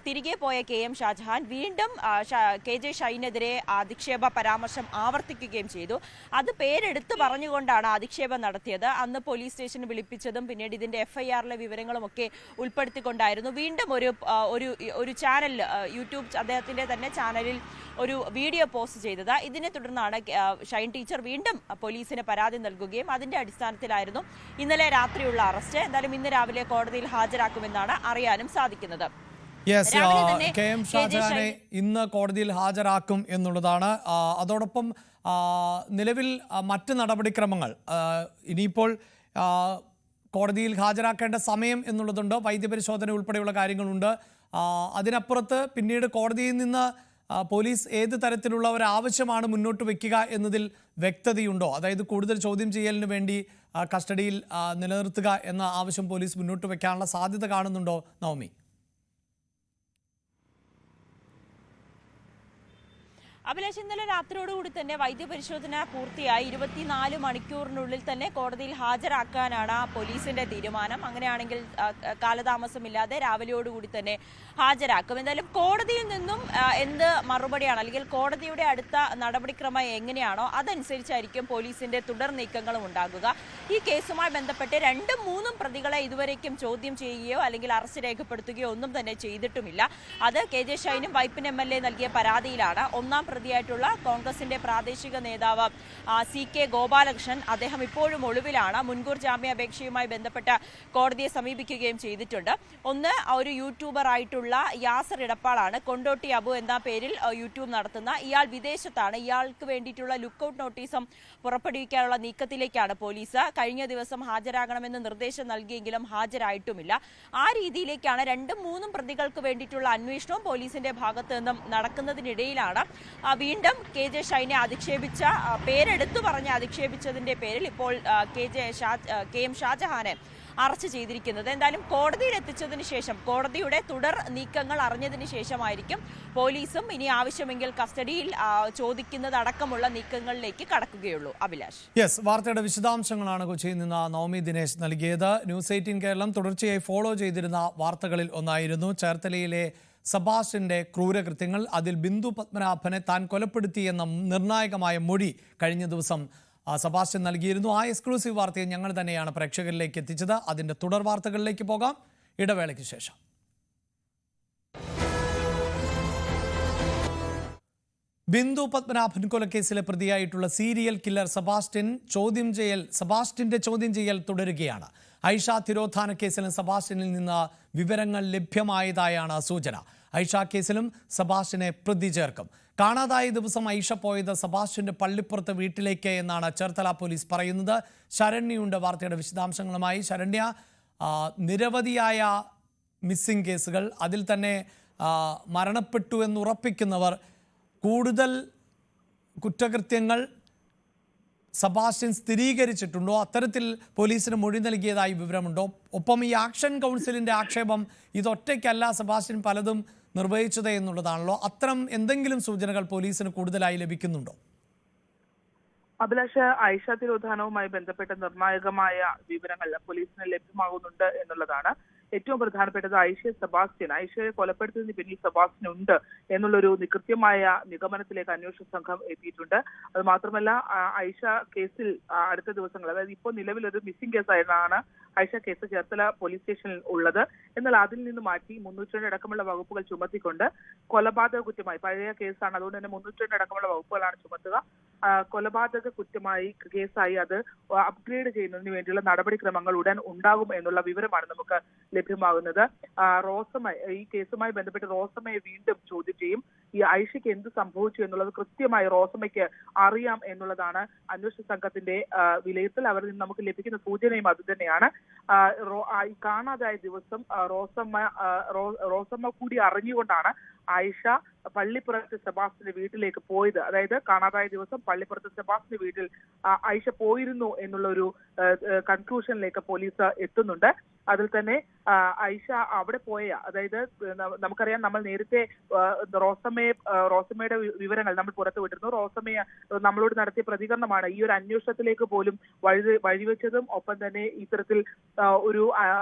തിരികെ പോയ കെ എം ഷാജഹാൻ വീണ്ടും കെ ജെ ഷൈനെതിരെ അധിക്ഷേപ പരാമർശം ആവർത്തിക്കുകയും ചെയ്തു. അത് പേരെടുത്ത് പറഞ്ഞുകൊണ്ടാണ് അധിക്ഷേപം നടത്തിയത്. അന്ന് പോലീസ് സ്റ്റേഷന് വിളിപ്പിച്ചതും പിന്നീട് ഇതിന്റെ FIR-ലെ വിവരങ്ങളുമൊക്കെ ഉൾപ്പെടുത്തിക്കൊണ്ടായിരുന്നു. വീണ്ടും ഒരു ചാനൽ, യൂട്യൂബ് അദ്ദേഹത്തിന്റെ തന്നെ ചാനലിൽ ഒരു വീഡിയോ പോസ്റ്റ് ചെയ്തത്. ഇതിനെ തുടർന്നാണ് ഷൈൻ ടീച്ചർ വീണ്ടും പോലീസിന് പരാതി നൽകുകയും അതിന്റെ അടിസ്ഥാനത്തിലായിരുന്നു ഇന്നലെ രാത്രിയുള്ള അറസ്റ്റ്. എന്തായാലും ഇന്ന് രാവിലെ കോടതിയിൽ ഹാജരാക്കുമെന്നാണ് അറിയാനും സാധിക്കുന്നത്. കെ എം ഷാജഹാനെ ഇന്ന് കോടതിയിൽ ഹാജരാക്കും എന്നുള്ളതാണ്. അതോടൊപ്പം നിലവിൽ മറ്റ് നടപടിക്രമങ്ങൾ ഇനിയിപ്പോൾ കോടതിയിൽ ഹാജരാക്കേണ്ട സമയം എന്നുള്ളതുണ്ട്, വൈദ്യപരിശോധന ഉൾപ്പെടെയുള്ള കാര്യങ്ങളുണ്ട്. അതിനപ്പുറത്ത് പിന്നീട് കോടതിയിൽ നിന്ന് പോലീസ് ഏത് തരത്തിലുള്ള ഒരു ആവശ്യമാണ് മുന്നോട്ട് വയ്ക്കുക എന്നതിൽ വ്യക്തതയുണ്ടോ? അതായത് കൂടുതൽ ചോദ്യം ചെയ്യലിന് വേണ്ടി കസ്റ്റഡിയിൽ നിലനിർത്തുക എന്ന ആവശ്യം പോലീസ് മുന്നോട്ട് വയ്ക്കാനുള്ള സാധ്യത കാണുന്നുണ്ടോ നവമി? അഭിലാഷ്, ഇന്നലെ രാത്രിയോടുകൂടി തന്നെ വൈദ്യപരിശോധന പൂർത്തിയായി 24 മണിക്കൂറിനുള്ളിൽ തന്നെ കോടതിയിൽ ഹാജരാക്കാനാണ് പോലീസിന്റെ തീരുമാനം. അങ്ങനെയാണെങ്കിൽ കാലതാമസമില്ലാതെ രാവിലെയോടുകൂടി തന്നെ ഹാജരാക്കും. എന്തായാലും കോടതിയിൽ നിന്നും എന്ത് മറുപടിയാണ് അല്ലെങ്കിൽ കോടതിയുടെ അടുത്ത നടപടിക്രമം എങ്ങനെയാണോ അതനുസരിച്ചായിരിക്കും പോലീസിന്റെ തുടർ നീക്കങ്ങളും ഉണ്ടാകുക. ഈ കേസുമായി ബന്ധപ്പെട്ട് 2-3 പ്രതികളെ ഇതുവരേക്കും ചോദ്യം ചെയ്യുകയോ അല്ലെങ്കിൽ അറസ്റ്റ് രേഖപ്പെടുത്തുകയോ ഒന്നും തന്നെ ചെയ്തിട്ടുമില്ല. അത് കെ ജെ ഷൈനും വൈപ്പിൻ MLA നൽകിയ പരാതിയിലാണ്. ഒന്നാം പ്രതിയായിട്ടുള്ള കോൺഗ്രസിന്റെ പ്രാദേശിക നേതാവ് CK ഗോപാലകൃഷ്ണൻ, അദ്ദേഹം ഇപ്പോഴും ഒളിവിലാണ്. മുൻകൂർ ജാമ്യാപേക്ഷയുമായി ബന്ധപ്പെട്ട് കോടതിയെ സമീപിക്കുകയും ചെയ്തിട്ടുണ്ട്. ഒന്ന്, ഒരു യൂട്യൂബർ ആയിട്ടുള്ള യാസർ ഇടപ്പാളാണ്. കൊണ്ടോട്ടി അബു എന്ന പേരിൽ യൂട്യൂബ് നടത്തുന്ന ഇയാൾ വിദേശത്താണ്. ഇയാൾക്ക് വേണ്ടിയിട്ടുള്ള ലുക്കൌട്ട് നോട്ടീസും പുറപ്പെടുവിക്കാനുള്ള നീക്കത്തിലേക്കാണ് പോലീസ്. കഴിഞ്ഞ ദിവസം ഹാജരാകണമെന്ന് നിർദ്ദേശം നൽകിയെങ്കിലും ഹാജരായിട്ടുമില്ല. ആ രീതിയിലേക്കാണ് 2-3 പ്രതികൾക്ക് വേണ്ടിയിട്ടുള്ള അന്വേഷണവും പോലീസിന്റെ ഭാഗത്ത് നിന്നും നടക്കുന്നതിനിടയിലാണ് വീണ്ടും കെ ജെ ഷൈനെ അധിക്ഷേപിച്ച, പേരെടുത്തു പറഞ്ഞ് അധിക്ഷേപിച്ചതിന്റെ പേരിൽ ഇപ്പോൾ കെ എം ഷാജഹാനെ അറസ്റ്റ് ചെയ്തിരിക്കുന്നത്. എന്തായാലും കോടതിയിൽ എത്തിച്ചതിന് ശേഷം, കോടതിയുടെ തുടർ നീക്കങ്ങൾ അറിഞ്ഞതിന് ശേഷമായിരിക്കും പോലീസും ഇനി ആവശ്യമെങ്കിൽ കസ്റ്റഡിയിൽ ചോദിക്കുന്നതടക്കമുള്ള നീക്കങ്ങളിലേക്ക് കടക്കുകയുള്ളൂ. അഭിലാഷ്, വാർത്തയുടെ വിശദാംശങ്ങളാണ് കൊച്ചിയിൽ നിന്ന് നവമി ദിനേശ് നൽകിയത്. ന്യൂസ് 18 കേരളം തുടർച്ചയായി ഫോളോ ചെയ്തിരുന്ന വാർത്തകളിൽ ഒന്നായിരുന്നു ചേർത്തലയിലെ സബാഷിന്റെ ക്രൂരകൃത്യങ്ങൾ. അതിൽ ബിന്ദു പത്മനാഭനെ താൻ കൊലപ്പെടുത്തിയെന്ന നിർണായകമായ മൊഴി കഴിഞ്ഞ ദിവസം സെബാസ്റ്റ്യൻ നൽകിയിരുന്നു. ആ എക്സ്ക്ലൂസീവ് വാർത്തയെ ഞങ്ങൾ തന്നെയാണ് പ്രേക്ഷകരിലേക്ക് എത്തിച്ചത്. അതിൻ്റെ തുടർ വാർത്തകളിലേക്ക് പോകാം ഇടവേളയ്ക്ക് ശേഷം. ബിന്ദു പത്മനാഭൻ കൊലക്കേസിലെ പ്രതിയായിട്ടുള്ള സീരിയൽ കില്ലർ സെബാസ്റ്റ്യന്റെ ചോദ്യം ചെയ്യൽ തുടരുകയാണ്. ഐഷ തിരോധാന കേസിലും സെബാസ്റ്റ്യനിൽ നിന്ന് വിവരങ്ങൾ ലഭ്യമായതായാണ് സൂചന. ഐഷ കേസിലും സെബാസ്റ്റ്യനെ പ്രതി ചേർക്കും. കാണാതായ ദിവസം ഐഷ പോയത് സെബാസ്റ്റ്യന്റെ പള്ളിപ്പുറത്ത് വീട്ടിലേക്ക് എന്നാണ് ചേർത്തല പോലീസ് പറയുന്നത്. ശരണ്യയുണ്ട് വാർത്തയുടെ വിശദാംശങ്ങളുമായി. ശരണ്യ, നിരവധിയായ മിസ്സിംഗ് കേസുകൾ, അതിൽ തന്നെ മരണപ്പെട്ടു എന്നുറപ്പിക്കുന്നവർ, കൂടുതൽ കുറ്റകൃത്യങ്ങൾ സെബാസ്റ്റ്യൻ സ്ഥിരീകരിച്ചിട്ടുണ്ടോ? അത്തരത്തിൽ പോലീസിന് മൊഴി നൽകിയതായി വിവരമുണ്ടോ? ഒപ്പം ഈ ആക്ഷൻ കൗൺസിലിന്റെ ആക്ഷേപം ഇതൊറ്റയ്ക്കല്ല സെബാസ്റ്റ്യൻ പലതും നിർവഹിച്ചത് എന്നുള്ളതാണല്ലോ. അത്തരം എന്തെങ്കിലും സൂചനകൾ പോലീസിന് കൂടുതലായി ലഭിക്കുന്നുണ്ടോ? അഭിലാഷ്, ഐഷ തിരോധാനവുമായി ബന്ധപ്പെട്ട നിർണായകമായ വിവരങ്ങൾ പോലീസിന് ലഭ്യമാകുന്നുണ്ട് എന്നുള്ളതാണ്. ഏറ്റവും പ്രധാനപ്പെട്ടത് ഐഷയെ കൊലപ്പെടുത്തുന്നതിന് പിന്നിൽ സെബാസ്റ്റ്യൻ ഉണ്ട് എന്നുള്ളൊരു കൃത്യമായ നിഗമനത്തിലേക്ക് അന്വേഷണ സംഘം എത്തിയിട്ടുണ്ട്. അത് മാത്രമല്ല, ഐഷ കേസിൽ അടുത്ത ദിവസങ്ങൾ, അതായത് ഇപ്പോൾ നിലവിലൊരു മിസ്സിംഗ് കേസായാണ് ഐഷ കേസ് ചേർത്തല പോലീസ് സ്റ്റേഷനിൽ ഉള്ളത്. എന്നാൽ അതിൽ നിന്ന് മാറ്റി 302 അടക്കമുള്ള വകുപ്പുകൾ ചുമത്തിക്കൊണ്ട് കൊലപാതക കുറ്റമായി, പഴയ കേസാണ്, അതുകൊണ്ട് തന്നെ 302 അടക്കമുള്ള വകുപ്പുകളാണ് ചുമത്തുക. കൊലപാതക കുറ്റമായി കേസായി അത് അപ്ഗ്രേഡ് ചെയ്യുന്നതിന് വേണ്ടിയുള്ള നടപടിക്രമങ്ങൾ ഉടൻ ഉണ്ടാകും എന്നുള്ള വിവരമാണ് നമുക്ക് ലഭ്യമാകുന്നത്. ഈ കേസുമായി ബന്ധപ്പെട്ട് റോസമ്മയെ വീണ്ടും ചോദ്യം ചെയ്യും. ഈ ഐഷയ്ക്ക് എന്ത് സംഭവിച്ചു എന്നുള്ളത് കൃത്യമായി റോസമ്മയ്ക്ക് അറിയാം എന്നുള്ളതാണ് അന്വേഷണ സംഘത്തിന്റെ വിലയിരുത്തൽ. അവരിൽ നിന്ന് നമുക്ക് ലഭിക്കുന്ന സൂചനയും അത് തന്നെയാണ്. കാണാതായ ദിവസം റോസമ്മ കൂടി അറിഞ്ഞുകൊണ്ടാണ് ഐഷ പള്ളിപ്പുറത്ത് സെബാസ്റ്റ്യന്റെ വീട്ടിലേക്ക് പോയത്. അതായത് കാണാതായ ദിവസം പള്ളിപ്പുറത്ത് സെബാസ്റ്റ്യന്റെ വീട്ടിൽ ഐഷ പോയിരുന്നു എന്നുള്ള ഒരു കൺക്ലൂഷനിലേക്ക് പോലീസ് എത്തുന്നുണ്ട്. അതിൽ തന്നെ ഐഷ അവിടെ പോയ, അതായത് നമുക്കറിയാം, നമ്മൾ നേരത്തെ റോസമ്മയുടെ വിവരങ്ങൾ നമ്മൾ പുറത്തുവിട്ടിരുന്നു. റോസമ്മയെ നമ്മളോട് നടത്തിയ പ്രതികരണമാണ് ഈ ഒരു അന്വേഷണത്തിലേക്ക് പോലും വഴിവെച്ചതും. ഒപ്പം തന്നെ ഇത്തരത്തിൽ ഒരു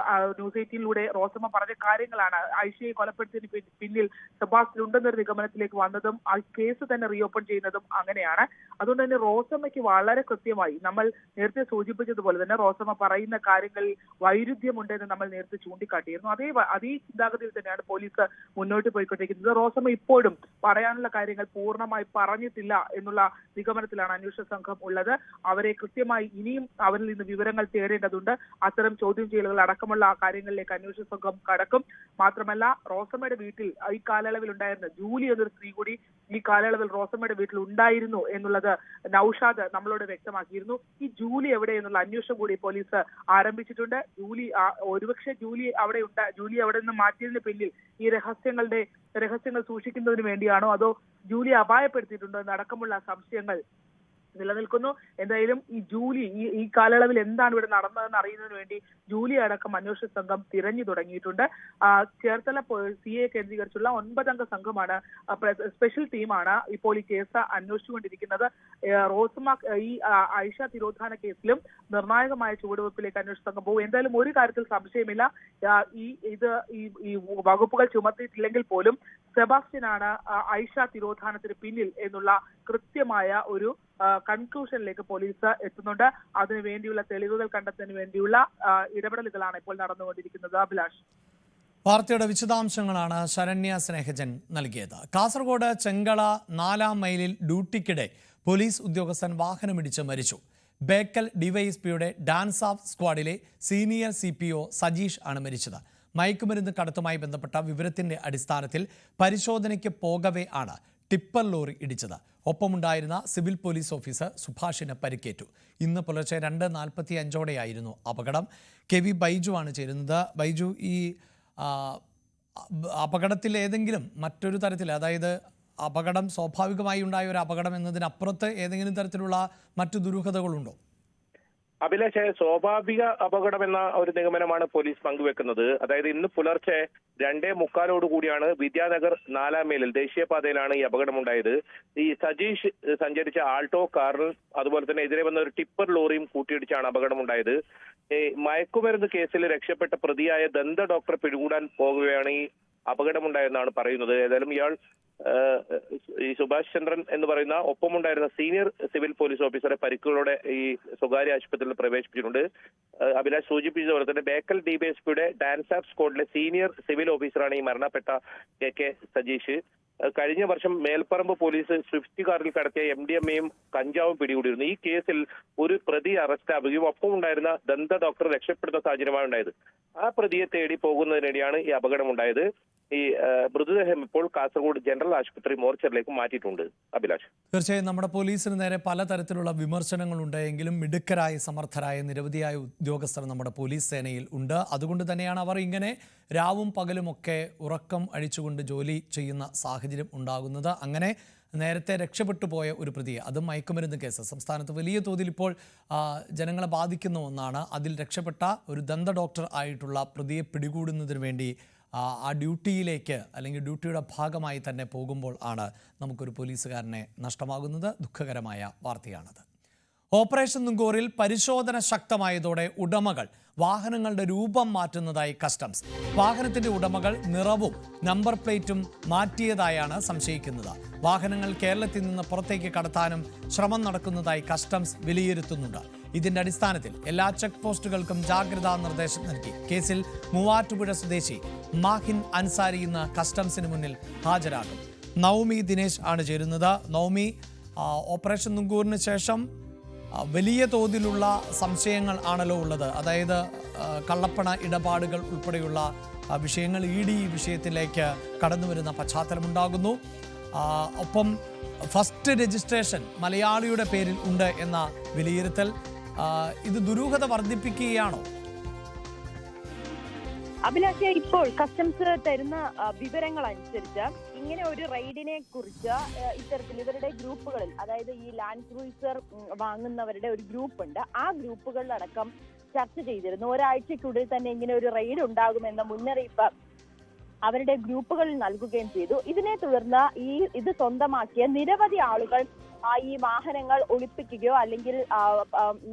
ന്യൂസ് 18-ലൂടെ റോസമ്മ പറഞ്ഞ കാര്യങ്ങളാണ് ഐഷയെ കൊലപ്പെടുത്തിയതിന് പിന്നിൽ സെബാസ്റ്റ്യൻ ഉണ്ടെന്നൊരു നിഗമനത്തിലേക്ക് വന്നതും ആ കേസ് തന്നെ റീഓപ്പൺ ചെയ്യുന്നതും അങ്ങനെയാണ്. അതുകൊണ്ട് തന്നെ റോസമ്മയ്ക്ക് വളരെ കൃത്യമായി, നമ്മൾ നേരത്തെ സൂചിപ്പിച്ചതുപോലെ തന്നെ റോസമ്മ പറയുന്ന കാര്യങ്ങളിൽ വൈരുദ്ധ്യമുണ്ടെന്ന് നമ്മൾ നേരത്തെ ചൂണ്ടിക്കാട്ടിയിരുന്നു. അതേ ചിന്താഗതിയിൽ തന്നെയാണ് പോലീസ് മുന്നോട്ട് പോയിക്കൊണ്ടിരിക്കുന്നത്. റോസമ്മ ഇപ്പോഴും പറയാനുള്ള കാര്യങ്ങൾ പൂർണ്ണമായി പറഞ്ഞിട്ടില്ല എന്നുള്ള നിഗമനത്തിലാണ് അന്വേഷണ സംഘം ഉള്ളത്. അവരെ കൃത്യമായി ഇനിയും അവരിൽ നിന്ന് വിവരങ്ങൾ തേടേണ്ടതുണ്ട്. അത്തരം ചോദ്യം ചെയ്യലുകൾ അടക്കമുള്ള കാര്യങ്ങളിലേക്ക് അന്വേഷണ സംഘം കടക്കും. മാത്രമല്ല, റോസമ്മയുടെ വീട്ടിൽ ഈ കാലയളവിൽ ഉണ്ടായിരുന്ന ജൂലി എന്നൊരു സ്ത്രീ കൂടി ഈ കാലയളവിൽ റോസമ്മയുടെ വീട്ടിൽ ഉണ്ടായിരുന്നു എന്നുള്ളത് നൌഷാദ് നമ്മളോട് വ്യക്തമാക്കിയിരുന്നു. ഈ ജൂലി എവിടെ എന്നുള്ള അന്വേഷണം കൂടി പോലീസ് ആരംഭിച്ചിട്ടുണ്ട്. ഒരുപക്ഷെ ജൂലി അവിടെ നിന്ന് മാറ്റിയതിന് പിന്നിൽ ഈ രഹസ്യങ്ങൾ സൂക്ഷിക്കുന്നതിന് വേണ്ടിയാണോ, അതോ ജൂലി അപായപ്പെടുത്തിയിട്ടുണ്ടോ എന്നടക്കമുള്ള സംശയങ്ങൾ നിലനിൽക്കുന്നു. എന്തായാലും ഈ കാലയളവിൽ എന്താണ് ഇവിടെ നടന്നതെന്ന് അറിയുന്നതിന് വേണ്ടി ജൂലി അടക്കം അന്വേഷണ സംഘം തിരഞ്ഞു തുടങ്ങിയിട്ടുണ്ട്. ചേർത്തല CA കേന്ദ്രീകരിച്ചുള്ള 9-അംഗ സംഘമാണ്, സ്പെഷ്യൽ ടീമാണ് ഇപ്പോൾ ഈ കേസ് അന്വേഷിച്ചുകൊണ്ടിരിക്കുന്നത്. റോസമ്മ ഈ ഐഷ തിരോധാന കേസിലും നിർണായകമായ ചുവടുവെപ്പിലേക്ക് അന്വേഷണ സംഘം പോകും. എന്തായാലും ഒരു കാര്യത്തിൽ സംശയമില്ല, ഈ വകുപ്പുകൾ ചുമത്തിയിട്ടില്ലെങ്കിൽ പോലും സെബാസ്റ്റ്യനാണ് ഐഷ തിരോധാനത്തിന് പിന്നിൽ എന്നുള്ള കൃത്യമായ ഒരു കൺക്ലൂഷനിലേക്ക് പോലീസ് എത്തുന്നുണ്ട്. അതിനു വേണ്ടിയുള്ള തെളിവുകൾ കണ്ടെത്തുന്നതിന് വേണ്ടിയുള്ള ഇടപെടലുകളാണ് ഇപ്പോൾ നടന്നുകൊണ്ടിരിക്കുന്നത്. അഭിലാഷ്, വാർത്തയുടെ വിശദാംശങ്ങളാണ് ശരണ്യ സ്നേഹജൻ നൽകിയത്. കാസർഗോഡ് ചെങ്കള 4-ാം മൈലിൽ ഡ്യൂട്ടിക്കിടെ പോലീസ് ഉദ്യോഗസ്ഥൻ വാഹനമിടിച്ച് മരിച്ചു. ബേക്കൽ ഡിവൈഎസ്പിയുടെ ഡാൻസ് ഓഫ് സ്ക്വാഡിലെ സീനിയർ CPO സജീഷ് ആണ് മരിച്ചത്. മയക്കുമരുന്ന് കടത്തുമായി ബന്ധപ്പെട്ട വിവരത്തിന്റെ അടിസ്ഥാനത്തിൽ പരിശോധനയ്ക്ക് പോകവേ ആണ് ടിപ്പർ ലോറി ഇടിച്ചത്. ഒപ്പമുണ്ടായിരുന്ന സിവിൽ പോലീസ് ഓഫീസർ സുഭാഷിന് പരിക്കേറ്റു. ഇന്ന് പുലർച്ചെ 2:45 അപകടം. KV ബൈജു ആണ് ചേരുന്നത്. ബൈജു, ഈ അപകടത്തിൽ ഏതെങ്കിലും മറ്റൊരു തരത്തിൽ, അതായത് അപകടം സ്വാഭാവികമായി ഉണ്ടായ ഒരു അപകടം എന്നതിനപ്പുറത്ത് ഏതെങ്കിലും തരത്തിലുള്ള മറ്റു ദുരൂഹതകളുണ്ടോ? അഭിലാഷ്, സ്വാഭാവിക അപകടം എന്ന ഒരു നിഗമനമാണ് പോലീസ് പങ്കുവെക്കുന്നത്. അതായത് ഇന്ന് പുലർച്ചെ 2:45 കൂടിയാണ് വിദ്യാനഗർ 4-ാം മൈലിൽ ദേശീയപാതയിലാണ് ഈ അപകടമുണ്ടായത്. ഈ സജീഷ് സഞ്ചരിച്ച ആൾട്ടോ കാറിൽ അതുപോലെ തന്നെ എതിരെ വന്ന ഒരു ടിപ്പർ ലോറിയും കൂട്ടിയിടിച്ചാണ് അപകടമുണ്ടായത്. മയക്കുമരുന്ന് കേസിൽ രക്ഷപ്പെട്ട പ്രതിയായ ദന്ത ഡോക്ടറെ പിടികൂടാൻ പോകുകയാണ് ഈ അപകടമുണ്ടായെന്നാണ് പറയുന്നത്. ഏതായാലും ഇയാൾ ഈ സുഭാഷ് ചന്ദ്രൻ എന്ന് പറയുന്ന ഒപ്പമുണ്ടായിരുന്ന സീനിയർ സിവിൽ പോലീസ് ഓഫീസറെ പരിക്കുകളോടെ ഈ സ്വകാര്യ ആശുപത്രിയിൽ പ്രവേശിപ്പിച്ചിട്ടുണ്ട്. അഭിലാഷ് സൂചിപ്പിച്ചതുപോലെ തന്നെ ബേക്കൽ ഡിവൈഎസ്പിയുടെ ഡാൻസ് ആപ്പ് സ്ക്വാഡിലെ സീനിയർ സിവിൽ ഓഫീസറാണ് ഈ മരണപ്പെട്ട കെ സജീഷ്. കഴിഞ്ഞ വർഷം മേൽപ്പറമ്പ് പോലീസ് സ്വിഫ്റ്റ് കാറിൽ കടത്തിയ MDMAയും കഞ്ചാവും പിടികൂടിയിരുന്നു. ഈ കേസിൽ ഒരു പ്രതി അറസ്റ്റാവുകയും ഒപ്പം ഉണ്ടായിരുന്ന ദന്ത ഡോക്ടർ രക്ഷപ്പെടുന്ന സാഹചര്യമാണ് ഉണ്ടായത്. ആ പ്രതിയെ തേടി പോകുന്നതിനിടെയാണ് ഈ അപകടമുണ്ടായത്. ഈ മൃതദേഹം ഇപ്പോൾ കാസർഗോഡ് ജനറൽ ആശുപത്രി മോർച്ചറിലേക്ക് മാറ്റിയിട്ടുണ്ട്. അഭിലാഷ്, തീർച്ചയായും നമ്മുടെ പോലീസിന് നേരെ പലതരത്തിലുള്ള വിമർശനങ്ങളുണ്ടെങ്കിലും മിടുക്കരായ സമർത്ഥരായ നിരവധിയായ ഉദ്യോഗസ്ഥർ നമ്മുടെ പോലീസ് സേനയിൽ ഉണ്ട്. അതുകൊണ്ട് തന്നെയാണ് അവർ ഇങ്ങനെ രാവും പകലുമൊക്കെ ഉറക്കം അഴിച്ചുകൊണ്ട് ജോലി ചെയ്യുന്ന സാഹചര്യം ഉണ്ടാകുന്നത്. അങ്ങനെ നേരത്തെ രക്ഷപ്പെട്ടു പോയ ഒരു പ്രതിയെ, അതും മയക്കുമരുന്ന് കേസ് സംസ്ഥാനത്ത് വലിയ തോതിൽ ഇപ്പോൾ ജനങ്ങളെ ബാധിക്കുന്ന ഒന്നാണ്. അതിൽ രക്ഷപ്പെട്ട ഒരു ദന്ത ഡോക്ടർ ആയിട്ടുള്ള പ്രതിയെ പിടികൂടുന്നതിന് വേണ്ടി ആ ഡ്യൂട്ടിയിലേക്ക് അല്ലെങ്കിൽ ഡ്യൂട്ടിയുടെ ഭാഗമായി തന്നെ പോകുമ്പോൾ ആണ് നമുക്കൊരു പോലീസുകാരനെ നഷ്ടമാകുന്നത്. ദുഃഖകരമായ വാർത്തയാണത്. ഓപ്പറേഷൻ തുങ്കോറിൽ പരിശോധന ശക്തമായതോടെ ഉടമകൾ വാഹനങ്ങളുടെ രൂപം മാറ്റുന്നതായി കസ്റ്റംസ്. വാഹനത്തിന്റെ ഉടമകൾ നിറവും നമ്പർ പ്ലേറ്റും മാറ്റിയതായാണ് സംശയിക്കുന്നത്. വാഹനങ്ങൾ കേരളത്തിൽ നിന്ന് പുറത്തേക്ക് കടത്താനും ശ്രമം നടക്കുന്നതായി കസ്റ്റംസ് വിലയിരുത്തുന്നുണ്ട്. ഇതിന്റെ അടിസ്ഥാനത്തിൽ എല്ലാ ചെക്ക് പോസ്റ്റുകൾക്കും ജാഗ്രതാ നിർദ്ദേശം നൽകി. കേസിൽ മൂവാറ്റുപുഴ സ്വദേശി മാഹിൻ അൻസാരി ഇന്ന് കസ്റ്റംസിന് മുന്നിൽ ഹാജരാകും. നവമി ദിനേശ് ആണ് ചേരുന്നത്. നവമി, ഓപ്പറേഷൻ തുങ്കൂറിന് ശേഷം വലിയ തോതിലുള്ള സംശയങ്ങൾ ആണല്ലോ ഉള്ളത്. അതായത് കള്ളപ്പണ ഇടപാടുകൾ ഉൾപ്പെടെയുള്ള വിഷയങ്ങൾ ഈ വിഷയത്തിലേക്ക് കടന്നു വരുന്ന പശ്ചാത്തലമുണ്ടാകുന്നു. ഒപ്പം ഫസ്റ്റ് രജിസ്ട്രേഷൻ മലയാളിയുടെ പേരിൽ ഉണ്ട് എന്ന വിലയിരുത്തൽ. ഇത് ദുരൂഹത വർദ്ധിപ്പിക്കുകയാണോ? അഭിലാഷ്, ഇപ്പോൾ കസ്റ്റംസ് തരുന്ന വിവരങ്ങൾ അനുസരിച്ച് ഇങ്ങനെ ഒരു റെയ്ഡിനെ കുറിച്ച് ഇത്തരത്തിൽ ഇവരുടെ ഗ്രൂപ്പുകളിൽ, അതായത് ഈ ലാൻഡ് ക്രൂയിസർ വാങ്ങുന്നവരുടെ ഒരു ഗ്രൂപ്പ് ഉണ്ട്, ആ ഗ്രൂപ്പുകളിലടക്കം ചർച്ച ചെയ്തിരുന്നു. ഒരാഴ്ചക്കുള്ളിൽ തന്നെ ഇങ്ങനെ ഒരു റെയ്ഡ് ഉണ്ടാകുമെന്ന മുന്നറിയിപ്പ് അവരുടെ ഗ്രൂപ്പുകളിൽ നൽകുകയും ചെയ്തു. ഇതിനെ തുടർന്ന് ഇത് സ്വന്തമാക്കിയ നിരവധി ആളുകൾ ഈ വാഹനങ്ങൾ ഒളിപ്പിക്കുകയോ അല്ലെങ്കിൽ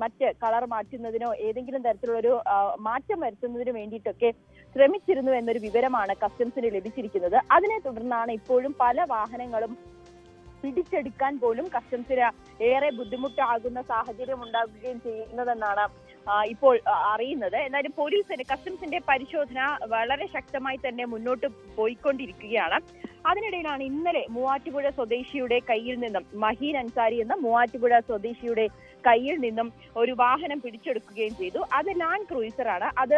മറ്റ് കളർ മാറ്റുന്നതിനോ ഏതെങ്കിലും തരത്തിലുള്ളൊരു മാറ്റം വരുത്തുന്നതിനു വേണ്ടിയിട്ടൊക്കെ ശ്രമിച്ചിരുന്നു എന്നൊരു വിവരമാണ് കസ്റ്റംസിന് ലഭിച്ചിരിക്കുന്നത്. അതിനെ തുടർന്നാണ് ഇപ്പോഴും പല വാഹനങ്ങളും പിടിച്ചെടുക്കാൻ പോലും കസ്റ്റംസിന് ഏറെ ബുദ്ധിമുട്ടാകുന്ന സാഹചര്യം ഉണ്ടാകുകയും ചെയ്യുന്നതെന്നാണ് ഇപ്പോൾ അറിയുന്നത്. എന്നാലും കസ്റ്റംസിന്റെ പരിശോധന വളരെ ശക്തമായി തന്നെ മുന്നോട്ട് പോയിക്കൊണ്ടിരിക്കുകയാണ്. അതിനിടയിലാണ് ഇന്നലെ മൂവാറ്റുപുഴ സ്വദേശിയുടെ കയ്യിൽ നിന്നും, മഹീൻ അൻസാരി എന്ന മൂവാറ്റുപുഴ സ്വദേശിയുടെ കയ്യിൽ നിന്നും ഒരു വാഹനം പിടിച്ചെടുക്കുകയും ചെയ്തു. അത് ലാൻഡ് ക്രൂയിസർ ആണ്. അത്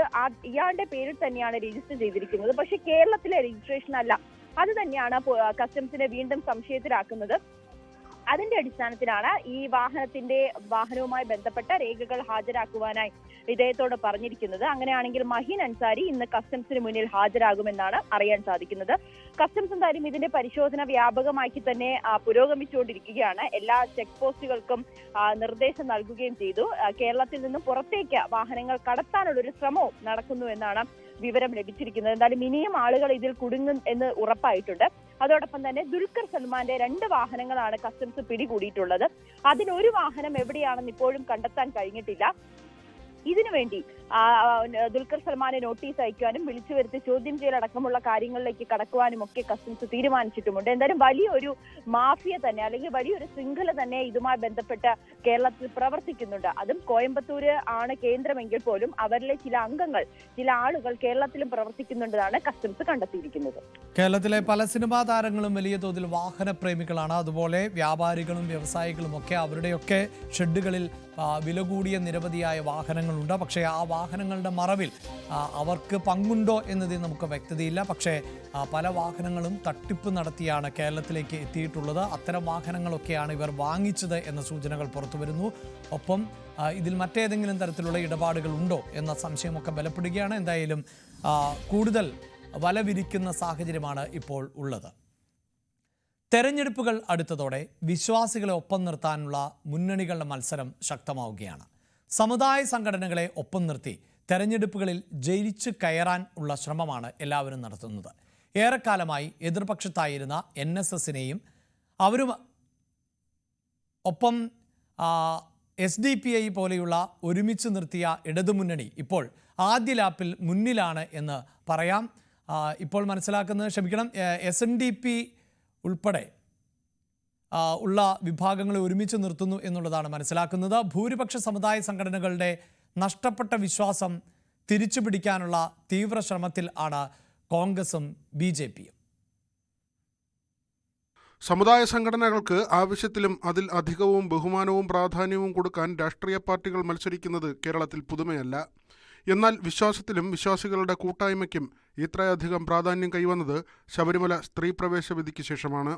ഇയാളുടെ പേരിൽ തന്നെയാണ് രജിസ്റ്റർ ചെയ്തിരിക്കുന്നത്. പക്ഷെ കേരളത്തിലെ രജിസ്ട്രേഷൻ അല്ല. അത് തന്നെയാണ് കസ്റ്റംസിനെ വീണ്ടും സംശയത്തിലാക്കുന്നത്. അതിന്റെ അടിസ്ഥാനത്തിലാണ് ഈ വാഹനവുമായി ബന്ധപ്പെട്ട രേഖകൾ ഹാജരാക്കുവാനായി ഇദ്ദേഹത്തോട് പറഞ്ഞിരിക്കുന്നത്. അങ്ങനെയാണെങ്കിൽ മഹീൻ അൻസാരി ഇന്ന് കസ്റ്റംസിന് മുന്നിൽ ഹാജരാകുമെന്നാണ് അറിയാൻ സാധിക്കുന്നത്. കസ്റ്റംസ് എന്തായാലും ഇതിന്റെ പരിശോധന വ്യാപകമാക്കി തന്നെ പുരോഗമിച്ചുകൊണ്ടിരിക്കുകയാണ്. എല്ലാ ചെക്ക് പോസ്റ്റുകൾക്കും നിർദ്ദേശം നൽകുകയും ചെയ്തു. കേരളത്തിൽ നിന്നും പുറത്തേക്ക് വാഹനങ്ങൾ കടത്താനുള്ളൊരു ശ്രമവും നടക്കുന്നു എന്നാണ് വിവരം ലഭിച്ചിരിക്കുന്നത്. എന്തായാലും ഇനിയും ആളുകൾ ഇതിൽ കുടുങ്ങും എന്ന് ഉറപ്പായിട്ടുണ്ട്. അതോടൊപ്പം തന്നെ ദുൽഖർ സൽമാന്റെ 2 വാഹനങ്ങളാണ് കസ്റ്റംസ് പിടികൂടിയിട്ടുള്ളത്. അതിലൊരു വാഹനം എവിടെയാണെന്ന് ഇപ്പോഴും കണ്ടെത്താൻ കഴിഞ്ഞിട്ടില്ല. ഇതിനുവേണ്ടി ദുൽഖർ സൽമാനെ നോട്ടീസ് അയക്കാനും വിളിച്ചു വരുത്തി ചോദ്യം ചെയ്യലടക്കമുള്ള കാര്യങ്ങളിലേക്ക് കടക്കുവാനും ഒക്കെ കസ്റ്റംസ് തീരുമാനിച്ചിട്ടുമുണ്ട്. എന്തായാലും വലിയൊരു മാഫിയ തന്നെ, അല്ലെങ്കിൽ വലിയൊരു ശൃംഖല തന്നെ ഇതുമായി ബന്ധപ്പെട്ട് കേരളത്തിൽ പ്രവർത്തിക്കുന്നുണ്ട്. അതും കോയമ്പത്തൂര് ആണ് കേന്ദ്രമെങ്കിൽ പോലും അവരിലെ ചില ആളുകൾ കേരളത്തിലും പ്രവർത്തിക്കുന്നുണ്ടെന്നാണ് കസ്റ്റംസ് കണ്ടെത്തിയിരിക്കുന്നത്. കേരളത്തിലെ പല സിനിമാ താരങ്ങളും വലിയ തോതിൽ വാഹനപ്രേമികളാണ്. അതുപോലെ വ്യാപാരികളും വ്യവസായികളും ഒക്കെ അവരുടെയൊക്കെ ഷെഡുകളിൽ വില കൂടിയ നിരവധിയായ വാഹനങ്ങളുണ്ട്. പക്ഷേ ആ വാഹനങ്ങളുടെ മറവിൽ അവർക്ക് പങ്കുണ്ടോ എന്നതിൽ നമുക്ക് വ്യക്തതയില്ല. പക്ഷേ പല വാഹനങ്ങളും തട്ടിപ്പ് നടത്തിയാണ് കേരളത്തിലേക്ക് എത്തിയിട്ടുള്ളത്. അത്തരം വാഹനങ്ങളൊക്കെയാണ് ഇവർ വാങ്ങിച്ചത് എന്ന സൂചനകൾ പുറത്തു വരുന്നു. ഒപ്പം ഇതിൽ മറ്റേതെങ്കിലും തരത്തിലുള്ള ഇടപാടുകൾ ഉണ്ടോ എന്ന സംശയമൊക്കെ ബലപ്പെടുകയാണ്. എന്തായാലും കൂടുതൽ വല വിരിക്കുന്ന സാഹചര്യമാണ് ഇപ്പോൾ ഉള്ളത്. തെരഞ്ഞെടുപ്പുകൾ അടുത്തതോടെ വിശ്വാസികളെ ഒപ്പം നിർത്താനുള്ള മുന്നണികളുടെ മത്സരം ശക്തമാവുകയാണ്. സമുദായ സംഘടനകളെ ഒപ്പം നിർത്തി തെരഞ്ഞെടുപ്പുകളിൽ ജയിച്ചു കയറാൻ ഉള്ള ശ്രമമാണ് എല്ലാവരും നടത്തുന്നത്. ഏറെക്കാലമായി എതിർപക്ഷത്തായിരുന്ന NSSനെയും അവരും ഒപ്പം SDPI പോലെയുള്ള ഒരുമിച്ച് നിർത്തിയ ഇടതുമുന്നണി ഇപ്പോൾ ആദ്യ ലാപ്പിൽ മുന്നിലാണ് എന്ന് പറയാം. ഇപ്പോൾ മനസ്സിലാക്കുന്നത്, ക്ഷമിക്കണം, SNDP ഉൾപ്പെടെ ഉള്ള വിഭാഗങ്ങളെ ഒരുമിച്ച് നിർത്തുന്നു എന്നുള്ളതാണ് മനസ്സിലാക്കുന്നത്. ഭൂരിപക്ഷ സമുദായ സംഘടനകളുടെ നഷ്ടപ്പെട്ട വിശ്വാസം തിരിച്ചുപിടിക്കാനുള്ള തീവ്ര ശ്രമത്തിൽ ആണ് കോൺഗ്രസും BJPയും. സമുദായ സംഘടനകൾക്ക് ആവശ്യത്തിലും അതിൽ അധികവും ബഹുമാനവും പ്രാധാന്യവും കൊടുക്കാൻ രാഷ്ട്രീയ പാർട്ടികൾ മത്സരിക്കുന്നത് കേരളത്തിൽ പുതുമയല്ല. എന്നാൽ വിശ്വാസത്തിലും വിശ്വാസികളുടെ കൂട്ടായ്മയ്ക്കും ഇത്രയധികം പ്രാധാന്യം കൈവന്നത് ശബരിമല സ്ത്രീ പ്രവേശ വിധിക്ക് ശേഷമാണ്.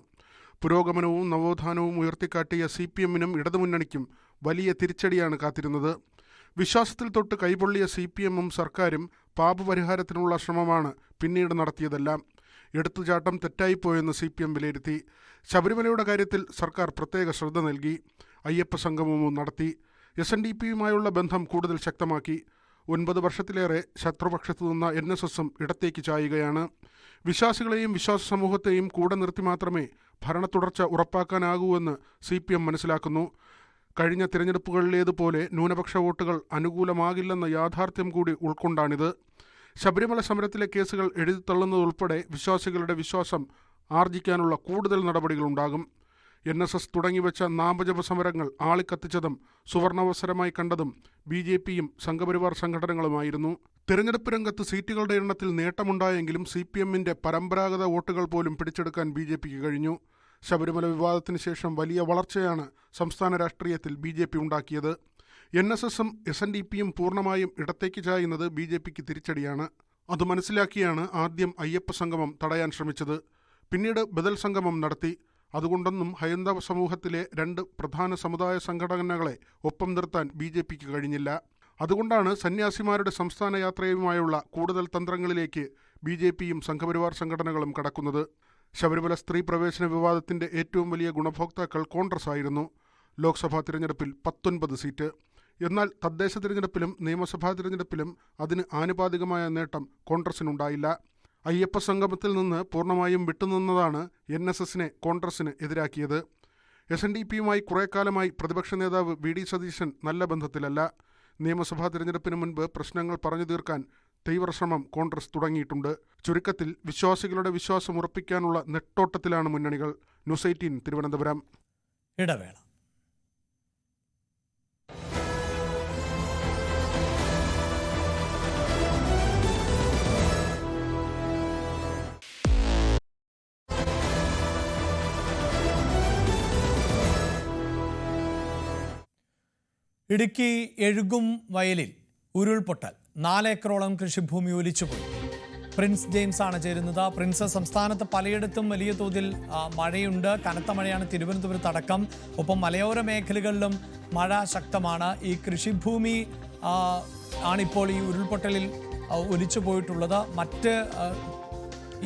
പുരോഗമനവും നവോത്ഥാനവും ഉയർത്തിക്കാട്ടിയ CPM-നും ഇടതുമുന്നണിക്കും വലിയ തിരിച്ചടിയാണ് കാത്തിരുന്നത്. വിശ്വാസത്തിൽ തൊട്ട് കൈപൊള്ളിയ CPM-ഉം സർക്കാരും പാപപരിഹാരത്തിനുള്ള ശ്രമമാണ് പിന്നീട് നടത്തിയതെല്ലാം. എടുത്തുചാട്ടം തെറ്റായിപ്പോയെന്ന് CPM വിലയിരുത്തി. ശബരിമലയുടെ കാര്യത്തിൽ സർക്കാർ പ്രത്യേക ശ്രദ്ധ നൽകി. അയ്യപ്പ സംഗമവും നടത്തി. SNDP-യുമായുള്ള ബന്ധം കൂടുതൽ ശക്തമാക്കി. 9 വർഷത്തിലേറെ ശത്രുപക്ഷത്തു നിന്ന NSS-ഉം ഇടത്തേക്ക് ചായുകയാണ്. വിശ്വാസികളെയും വിശ്വാസ സമൂഹത്തെയും കൂടെ നിർത്തി മാത്രമേ ഭരണ തുടർച്ച ഉറപ്പാക്കാനാകൂവെന്ന് CPM മനസ്സിലാക്കുന്നു. കഴിഞ്ഞ തിരഞ്ഞെടുപ്പുകളിലേതുപോലെ ന്യൂനപക്ഷ വോട്ടുകൾ അനുകൂലമാകില്ലെന്ന യാഥാർത്ഥ്യം കൂടി ഉൾക്കൊണ്ടാണിത്. ശബരിമല സമരത്തിലെ കേസുകൾ എഴുതിത്തള്ളുന്നതുൾപ്പെടെ വിശ്വാസികളുടെ വിശ്വാസം ആർജിക്കാനുള്ള കൂടുതൽ നടപടികളുണ്ടാകും. NSS തുടങ്ങിവെച്ച നാമജപ സമരങ്ങൾ ആളിക്കത്തിച്ചതും സുവർണാവസരമായി കണ്ടതും BJPയും സംഘപരിവാർ സംഘടനകളുമായിരുന്നു. തെരഞ്ഞെടുപ്പ് രംഗത്ത് സീറ്റുകളുടെ എണ്ണത്തിൽ നേട്ടമുണ്ടായെങ്കിലും CPM-ന്റെ പരമ്പരാഗത വോട്ടുകൾ പോലും പിടിച്ചെടുക്കാൻ BJPക്ക് കഴിഞ്ഞു. ശബരിമല വിവാദത്തിന് ശേഷം വലിയ വളർച്ചയാണ് സംസ്ഥാന രാഷ്ട്രീയത്തിൽ BJP ഉണ്ടാക്കിയത്. NSS-ഉം SNDP-യും പൂർണ്ണമായും ഇടത്തേക്ക് ചായുന്നത് BJPക്ക് തിരിച്ചടിയാണ്. അത് മനസ്സിലാക്കിയാണ് ആദ്യം അയ്യപ്പ സംഗമം തടയാൻ ശ്രമിച്ചത്. പിന്നീട് ബദൽ സംഗമം നടത്തി. അതുകൊണ്ടൊന്നും ഹൈന്ദവ സമൂഹത്തിലെ 2 പ്രധാന സമുദായ സംഘടനകളെ ഒപ്പം നിർത്താൻ BJPക്ക് കഴിഞ്ഞില്ല. അതുകൊണ്ടാണ് സന്യാസിമാരുടെ സംസ്ഥാന യാത്രയുമായുള്ള കൂടുതൽ തന്ത്രങ്ങളിലേക്ക് BJPയും സംഘപരിവാർ സംഘടനകളും കടക്കുന്നത്. ശബരിമല സ്ത്രീ പ്രവേശന വിവാദത്തിന്റെ ഏറ്റവും വലിയ ഗുണഭോക്താക്കൾ കോൺഗ്രസ് ആയിരുന്നു. ലോക്സഭാ തിരഞ്ഞെടുപ്പിൽ 19 സീറ്റ്. എന്നാൽ തദ്ദേശ തിരഞ്ഞെടുപ്പിലും നിയമസഭാ തിരഞ്ഞെടുപ്പിലും അതിന് ആനുപാതികമായ നേട്ടം കോൺഗ്രസിനുണ്ടായില്ല. അയ്യപ്പ സംഗമത്തിൽ നിന്ന് പൂർണ്ണമായും വിട്ടുനിന്നതാണ് NSS-നെ കോൺഗ്രസിന് എതിരാക്കിയത്. SNDP-യുമായി കുറേക്കാലമായി പ്രതിപക്ഷ നേതാവ് VD സതീശൻ നല്ല ബന്ധത്തിലല്ല. നിയമസഭാ തിരഞ്ഞെടുപ്പിന് മുൻപ് പ്രശ്നങ്ങൾ പറഞ്ഞു തീർക്കാൻ തീവ്രശ്രമം കോൺഗ്രസ് തുടങ്ങിയിട്ടുണ്ട്. ചുരുക്കത്തിൽ വിശ്വാസികളുടെ വിശ്വാസം ഉറപ്പിക്കാനുള്ള നെട്ടോട്ടത്തിലാണ് മുന്നണികൾ. ന്യൂസ് 18 തിരുവനന്തപുരം. ഇടവേള. ഇടുക്കി എഴുകും വയലിൽ ഉരുൾപൊട്ടൽ. 4 ഏക്കറോളം കൃഷിഭൂമി ഒലിച്ചുപോയി. പ്രിൻസ് ജെയിംസ് ആണ് ചേരുന്നത്. പ്രിൻസ്, സംസ്ഥാനത്ത് പലയിടത്തും വലിയ തോതിൽ മഴയുണ്ട്. കനത്ത മഴയാണ് തിരുവനന്തപുരത്ത് അടക്കം. ഒപ്പം മലയോര മേഖലകളിലും മഴ ശക്തമാണ്. ഈ കൃഷിഭൂമി ആണിപ്പോൾ ഈ ഉരുൾപൊട്ടലിൽ ഒലിച്ചു പോയിട്ടുള്ളത്.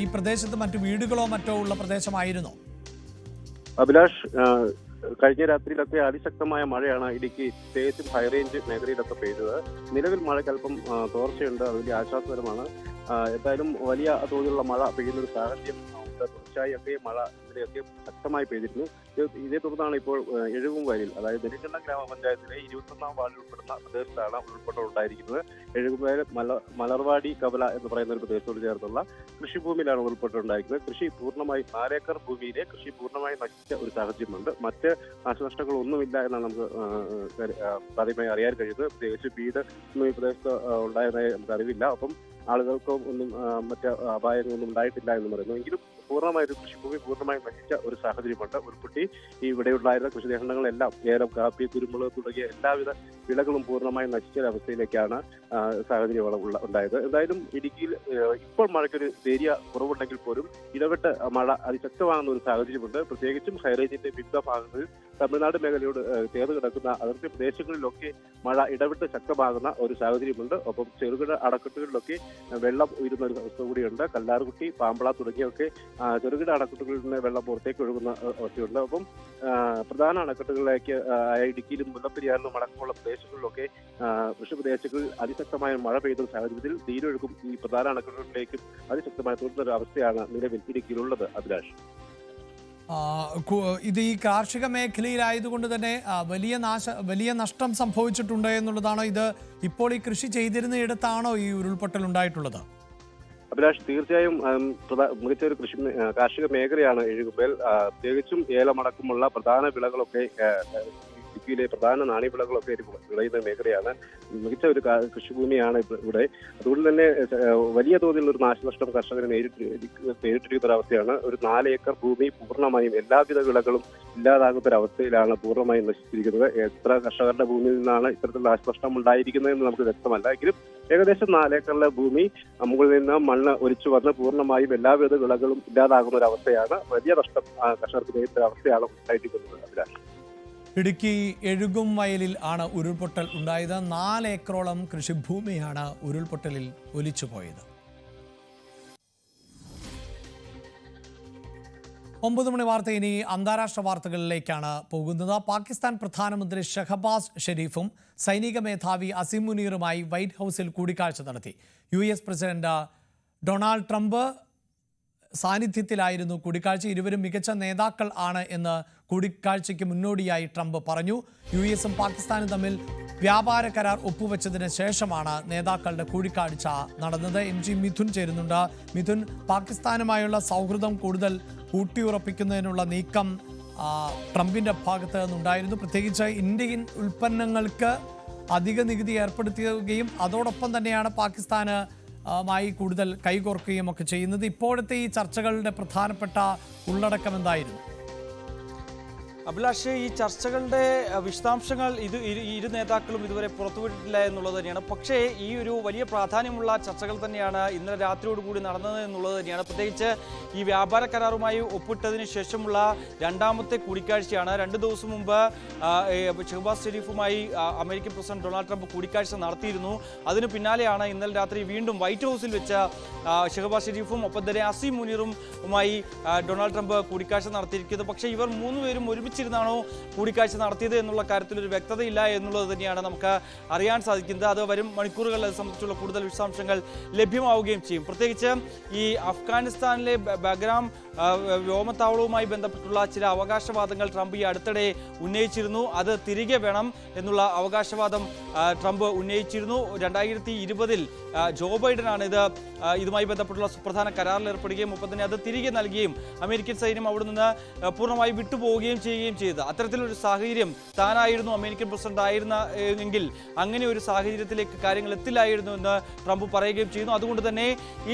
ഈ പ്രദേശത്ത് മറ്റു വീടുകളോ മറ്റോ ഉള്ള പ്രദേശമായിരുന്നോ? അഭിലാഷ്, കഴിഞ്ഞ രാത്രിയിലൊക്കെ അതിശക്തമായ മഴയാണ് ഇടുക്കി പ്രത്യേകിച്ചും ഹൈറേഞ്ച് മേഖലയിലൊക്കെ പെയ്തത്. നിലവിൽ മഴയ്ക്ക് അല്പം തോർച്ചയുണ്ട്. അത് വലിയ ആശ്വാസകരമാണ്. എന്തായാലും വലിയ തോതിലുള്ള മഴ പെയ്യുന്ന ഒരു സാഹചര്യം തുടർച്ചയായൊക്കെ മഴ ഇവിടെയൊക്കെ ശക്തമായി പെയ്തിരുന്നു. ഇതേ തുടർന്നാണ് ഇപ്പോൾ എഴുകും വയലിൽ, അതായത് നെല്ലിക്കണ്ടം ഗ്രാമപഞ്ചായത്തിലെ 21ാം വാർഡിൽ ഉൾപ്പെടുന്ന പ്രദേശത്താണ് ഉരുൾപൊട്ടൽ ഉണ്ടായിരിക്കുന്നത്. എഴുകും വയൽ മലർവാടി കവല എന്ന് പറയുന്ന ഒരു പ്രദേശത്തോട് ചേർന്നുള്ള കൃഷിഭൂമിയിലാണ് ഉരുൾപൊട്ടൽ ഉണ്ടായിരിക്കുന്നത്. കൃഷി പൂർണ്ണമായി 4 ഏക്കർ ഭൂമിയിലെ കൃഷി പൂർണ്ണമായി നശിച്ച ഒരു സാഹചര്യമുണ്ട്. മറ്റ് നാശനഷ്ടങ്ങളൊന്നുമില്ല എന്നാണ് നമുക്ക് പ്രാഥമികമായി അറിയാൻ കഴിയുന്നത്. പ്രത്യേകിച്ച് വീട് ഈ പ്രദേശത്ത് ഉണ്ടായതായി നമുക്ക് അറിവില്ല. ഒപ്പം ആളുകൾക്കോ ഒന്നും മറ്റ് അപായങ്ങളൊന്നും ഉണ്ടായിട്ടില്ല എന്ന് പറയുന്നു. എങ്കിലും പൂർണ്ണമായൊരു കൃഷിഭൂമി പൂർണ്ണമായും നശിച്ച ഒരു സാഹചര്യമുണ്ട്. ഉരുൾപൊട്ടി ഇവിടെയുണ്ടായിരുന്ന കൃഷിദേഹങ്ങളെല്ലാം ഏലം, കാപ്പി, കുരുമുളക് തുടങ്ങിയ എല്ലാവിധ വിളകളും പൂർണ്ണമായും നശിച്ച അവസ്ഥയിലേക്കാണ് സാഹചര്യം ഉണ്ടായത്. എന്തായാലും ഇടുക്കിയിൽ ഇപ്പോൾ മഴയ്ക്കൊരു നേരിയ കുറവുണ്ടെങ്കിൽ പോലും ഇടവിട്ട് മഴ അതിശക്തമാകുന്ന ഒരു സാഹചര്യമുണ്ട്. പ്രത്യേകിച്ചും ഹൈറേഞ്ചിന്റെ വിവിധ ഭാഗങ്ങളിൽ തമിഴ്നാട് മേഖലയോട് ചേർന്ന് കിടക്കുന്ന അതിർത്തി പ്രദേശങ്ങളിലൊക്കെ മഴ ഇടവിട്ട് ശക്തമാകുന്ന ഒരു സാഹചര്യമുണ്ട്. ഒപ്പം ചെറുകിട അണക്കെട്ടുകളിലൊക്കെ വെള്ളം ഉയരുന്ന ഒരു അവസ്ഥ കൂടിയുണ്ട്. കല്ലാർകുട്ടി, പാമ്പള തുടങ്ങിയൊക്കെ ചെറുകിട അണക്കെട്ടുകളിൽ നിന്ന് വെള്ളം പുറത്തേക്ക് ഒഴുകുന്ന അവസ്ഥയുണ്ട്. ഒപ്പം പ്രധാന അണക്കെട്ടുകളിലേക്ക് ഇടുക്കിയിലും മുല്ലപ്പെരിയാറിലും അടക്കമുള്ള പ്രദേശങ്ങളിലൊക്കെ കൃഷിപ്രദേശങ്ങളിൽ അതിശക്തമായ മഴ പെയ്ത സാഹചര്യത്തിൽ നീരൊഴുക്കും ഈ പ്രധാന അണക്കെട്ടുകളിലേക്കും അതിശക്തമായ തുടരുന്ന ഒരു അവസ്ഥയാണ് നിലവിൽ ഇടുക്കിയിലുള്ളത്. അഭിലാഷ്, ഇത് ഈ കാർഷിക മേഖലയിലായതുകൊണ്ട് തന്നെ വലിയ നഷ്ടം സംഭവിച്ചിട്ടുണ്ട് എന്നുള്ളതാണോ? ഇത് ഇപ്പോൾ ഈ കൃഷി ചെയ്തിരുന്ന ഇടത്താണോ ഈ ഉരുൾപൊട്ടൽ ഉണ്ടായിട്ടുള്ളത്? അഭിലാഷ്, തീർച്ചയായും മികച്ച ഒരു കാർഷിക മേഖലയാണ് എഴുകുമ്പേൽ. പ്രത്യേകിച്ചും ഏലമടക്കമുള്ള പ്രധാന വിളകളൊക്കെ ഇടുക്കിയിലെ പ്രധാന നാണ്യവിളകളൊക്കെ വിളയുന്ന മേഖലയാണ്. മികച്ച ഒരു കൃഷിഭൂമിയാണ് ഇവിടെ. അതുകൊണ്ട് തന്നെ വലിയ തോതിലുള്ള ഒരു നാശനഷ്ടം കർഷകന് നേരിട്ടിരിക്കുന്ന ഒരവസ്ഥയാണ്. ഒരു 4 ഏക്കർ ഭൂമി പൂർണ്ണമായും എല്ലാവിധ വിളകളും ഇല്ലാതാകുന്ന ഒരവസ്ഥയിലാണ് പൂർണ്ണമായും നശിച്ചിരിക്കുന്നത്. എത്ര കർഷകരുടെ ഭൂമിയിൽ നിന്നാണ് ഇത്തരത്തിലുള്ള നാശനഷ്ടം ഉണ്ടായിരിക്കുന്നതെന്ന് നമുക്ക് വ്യക്തമല്ല. എങ്കിലും ഏകദേശം 4 ഏക്കറിലെ ഭൂമി മുകളിൽ നിന്ന് മണ്ണ് ഒലിച്ചു വന്ന് പൂർണ്ണമായും എല്ലാവിധ വിളകളും ഇല്ലാതാകുന്ന ഒരവസ്ഥയാണ്. വലിയ നഷ്ടം കർഷകർക്ക് നേരിട്ട അവസ്ഥയാണ് ഉണ്ടായിരിക്കുന്നത്. അഭിലാഷ്, ഇടുക്കി എഴുകും വയലിൽ ആണ് ഉരുൾപൊട്ടൽ ഉണ്ടായത്. 4 ഏക്കറോളം കൃഷിഭൂമിയാണ് ഉരുൾപൊട്ടലിൽ ഒലിച്ചുപോയത്. 9 മണി വാർത്ത ഇനി അന്താരാഷ്ട്ര വാർത്തകളിലേക്കാണ് പോകുന്നത്. പാകിസ്ഥാൻ പ്രധാനമന്ത്രി ഷഹബാസ് ഷെരീഫും സൈനിക മേധാവി അസിം മുനീറുമായി വൈറ്റ് ഹൗസിൽ കൂടിക്കാഴ്ച നടത്തി. US പ്രസിഡന്റ് ഡൊണാൾഡ് ട്രംപ് സാന്നിധ്യത്തിലായിരുന്നു കൂടിക്കാഴ്ച. ഇരുവരും മികച്ച നേതാക്കൾ ആണ് എന്ന് കൂടിക്കാഴ്ചയ്ക്ക് മുന്നോടിയായി ട്രംപ് പറഞ്ഞു. US-ഉം പാകിസ്ഥാനും തമ്മിൽ വ്യാപാര കരാർ ഒപ്പുവെച്ചതിന് ശേഷമാണ് നേതാക്കളുടെ കൂടിക്കാഴ്ച നടന്നത്. MG മിഥുൻ ചേരുന്നുണ്ട്. മിഥുൻ, പാകിസ്ഥാനുമായുള്ള സൗഹൃദം കൂടുതൽ ഊട്ടിയുറപ്പിക്കുന്നതിനുള്ള നീക്കം ട്രംപിന്റെ ഭാഗത്ത് നിന്നുണ്ടായിരുന്നു. പ്രത്യേകിച്ച് ഇന്ത്യൻ ഉൽപ്പന്നങ്ങൾക്ക് അധിക നികുതി ഏർപ്പെടുത്തുകയും അതോടൊപ്പം തന്നെയാണ് പാകിസ്ഥാന് മായി കൂടുതൽ കൈകോർക്കുകയും ഒക്കെ ചെയ്യുന്നത്. ഇപ്പോഴത്തെ ഈ ചർച്ചകളുടെ പ്രധാനപ്പെട്ട ഉള്ളടക്കം എന്തായിരുന്നു? അഭിലാഷ്, ഈ ചർച്ചകളുടെ വിശദാംശങ്ങൾ ഇരു നേതാക്കളും ഇതുവരെ പുറത്തുവിട്ടിട്ടില്ല എന്നുള്ളത് തന്നെയാണ്. പക്ഷേ ഈ ഒരു വലിയ പ്രാധാന്യമുള്ള ചർച്ചകൾ തന്നെയാണ് ഇന്നലെ രാത്രിയോടുകൂടി നടന്നത് എന്നുള്ളത് തന്നെയാണ്. പ്രത്യേകിച്ച് ഈ വ്യാപാര കരാറുമായി ഒപ്പിട്ടതിന് ശേഷമുള്ള രണ്ടാമത്തെ കൂടിക്കാഴ്ചയാണ്. 2 ദിവസം മുമ്പ് ഷഹബാസ് ഷെരീഫുമായി അമേരിക്കൻ പ്രസിഡന്റ് ഡൊണാൾഡ് ട്രംപ് കൂടിക്കാഴ്ച നടത്തിയിരുന്നു. അതിന് പിന്നാലെയാണ് ഇന്നലെ രാത്രി വീണ്ടും വൈറ്റ് ഹൗസിൽ വെച്ച് ഷഹബാസ് ഷെരീഫും ഒപ്പം തന്നെ അസിം മുനീറുമായി ഡൊണാൾഡ് ട്രംപ് കൂടിക്കാഴ്ച നടത്തിയിരിക്കുന്നത്. പക്ഷേ ഇവർ 3 പേരും ഒരുമിച്ചിരുന്നാണോ കൂടിക്കാഴ്ച നടത്തിയത് എന്നുള്ള കാര്യത്തിൽ ഒരു വ്യക്തതയില്ല എന്നുള്ളത് തന്നെയാണ് നമുക്ക് അറിയാൻ സാധിക്കുന്നത്. അത് വരും മണിക്കൂറുകളിൽ അത് സംബന്ധിച്ചുള്ള കൂടുതൽ വിശദാംശങ്ങൾ ലഭ്യമാവുകയും ചെയ്യും. പ്രത്യേകിച്ച് ഈ അഫ്ഗാനിസ്ഥാനിലെ ബഗ്രാം വ്യോമത്താവളവുമായി ബന്ധപ്പെട്ടുള്ള ചില അവകാശവാദങ്ങൾ ട്രംപ് ഈ അടുത്തിടെ ഉന്നയിച്ചിരുന്നു. അത് തിരികെ വേണം എന്നുള്ള അവകാശവാദം ട്രംപ് ഉന്നയിച്ചിരുന്നു. 2020 ജോ ബൈഡനാണ് ഇതുമായി ബന്ധപ്പെട്ടുള്ള സുപ്രധാന കരാറിൽ ഏർപ്പെടുകയും ഒപ്പം തന്നെ അത് തിരികെ നൽകുകയും അമേരിക്കൻ സൈന്യം അവിടെ നിന്ന് പൂർണ്ണമായി വിട്ടുപോവുകയും ചെയ്യുകയും ചെയ്തത്. അത്തരത്തിലൊരു സാഹചര്യം താനായിരുന്നു അമേരിക്കൻ പ്രസിഡന്റ് ആയിരുന്ന എങ്കിൽ അങ്ങനെ ഒരു സാഹചര്യത്തിലേക്ക് കാര്യങ്ങൾ എത്തില്ലായിരുന്നു എന്ന് ട്രംപ് പറയുകയും ചെയ്യുന്നു. അതുകൊണ്ട് തന്നെ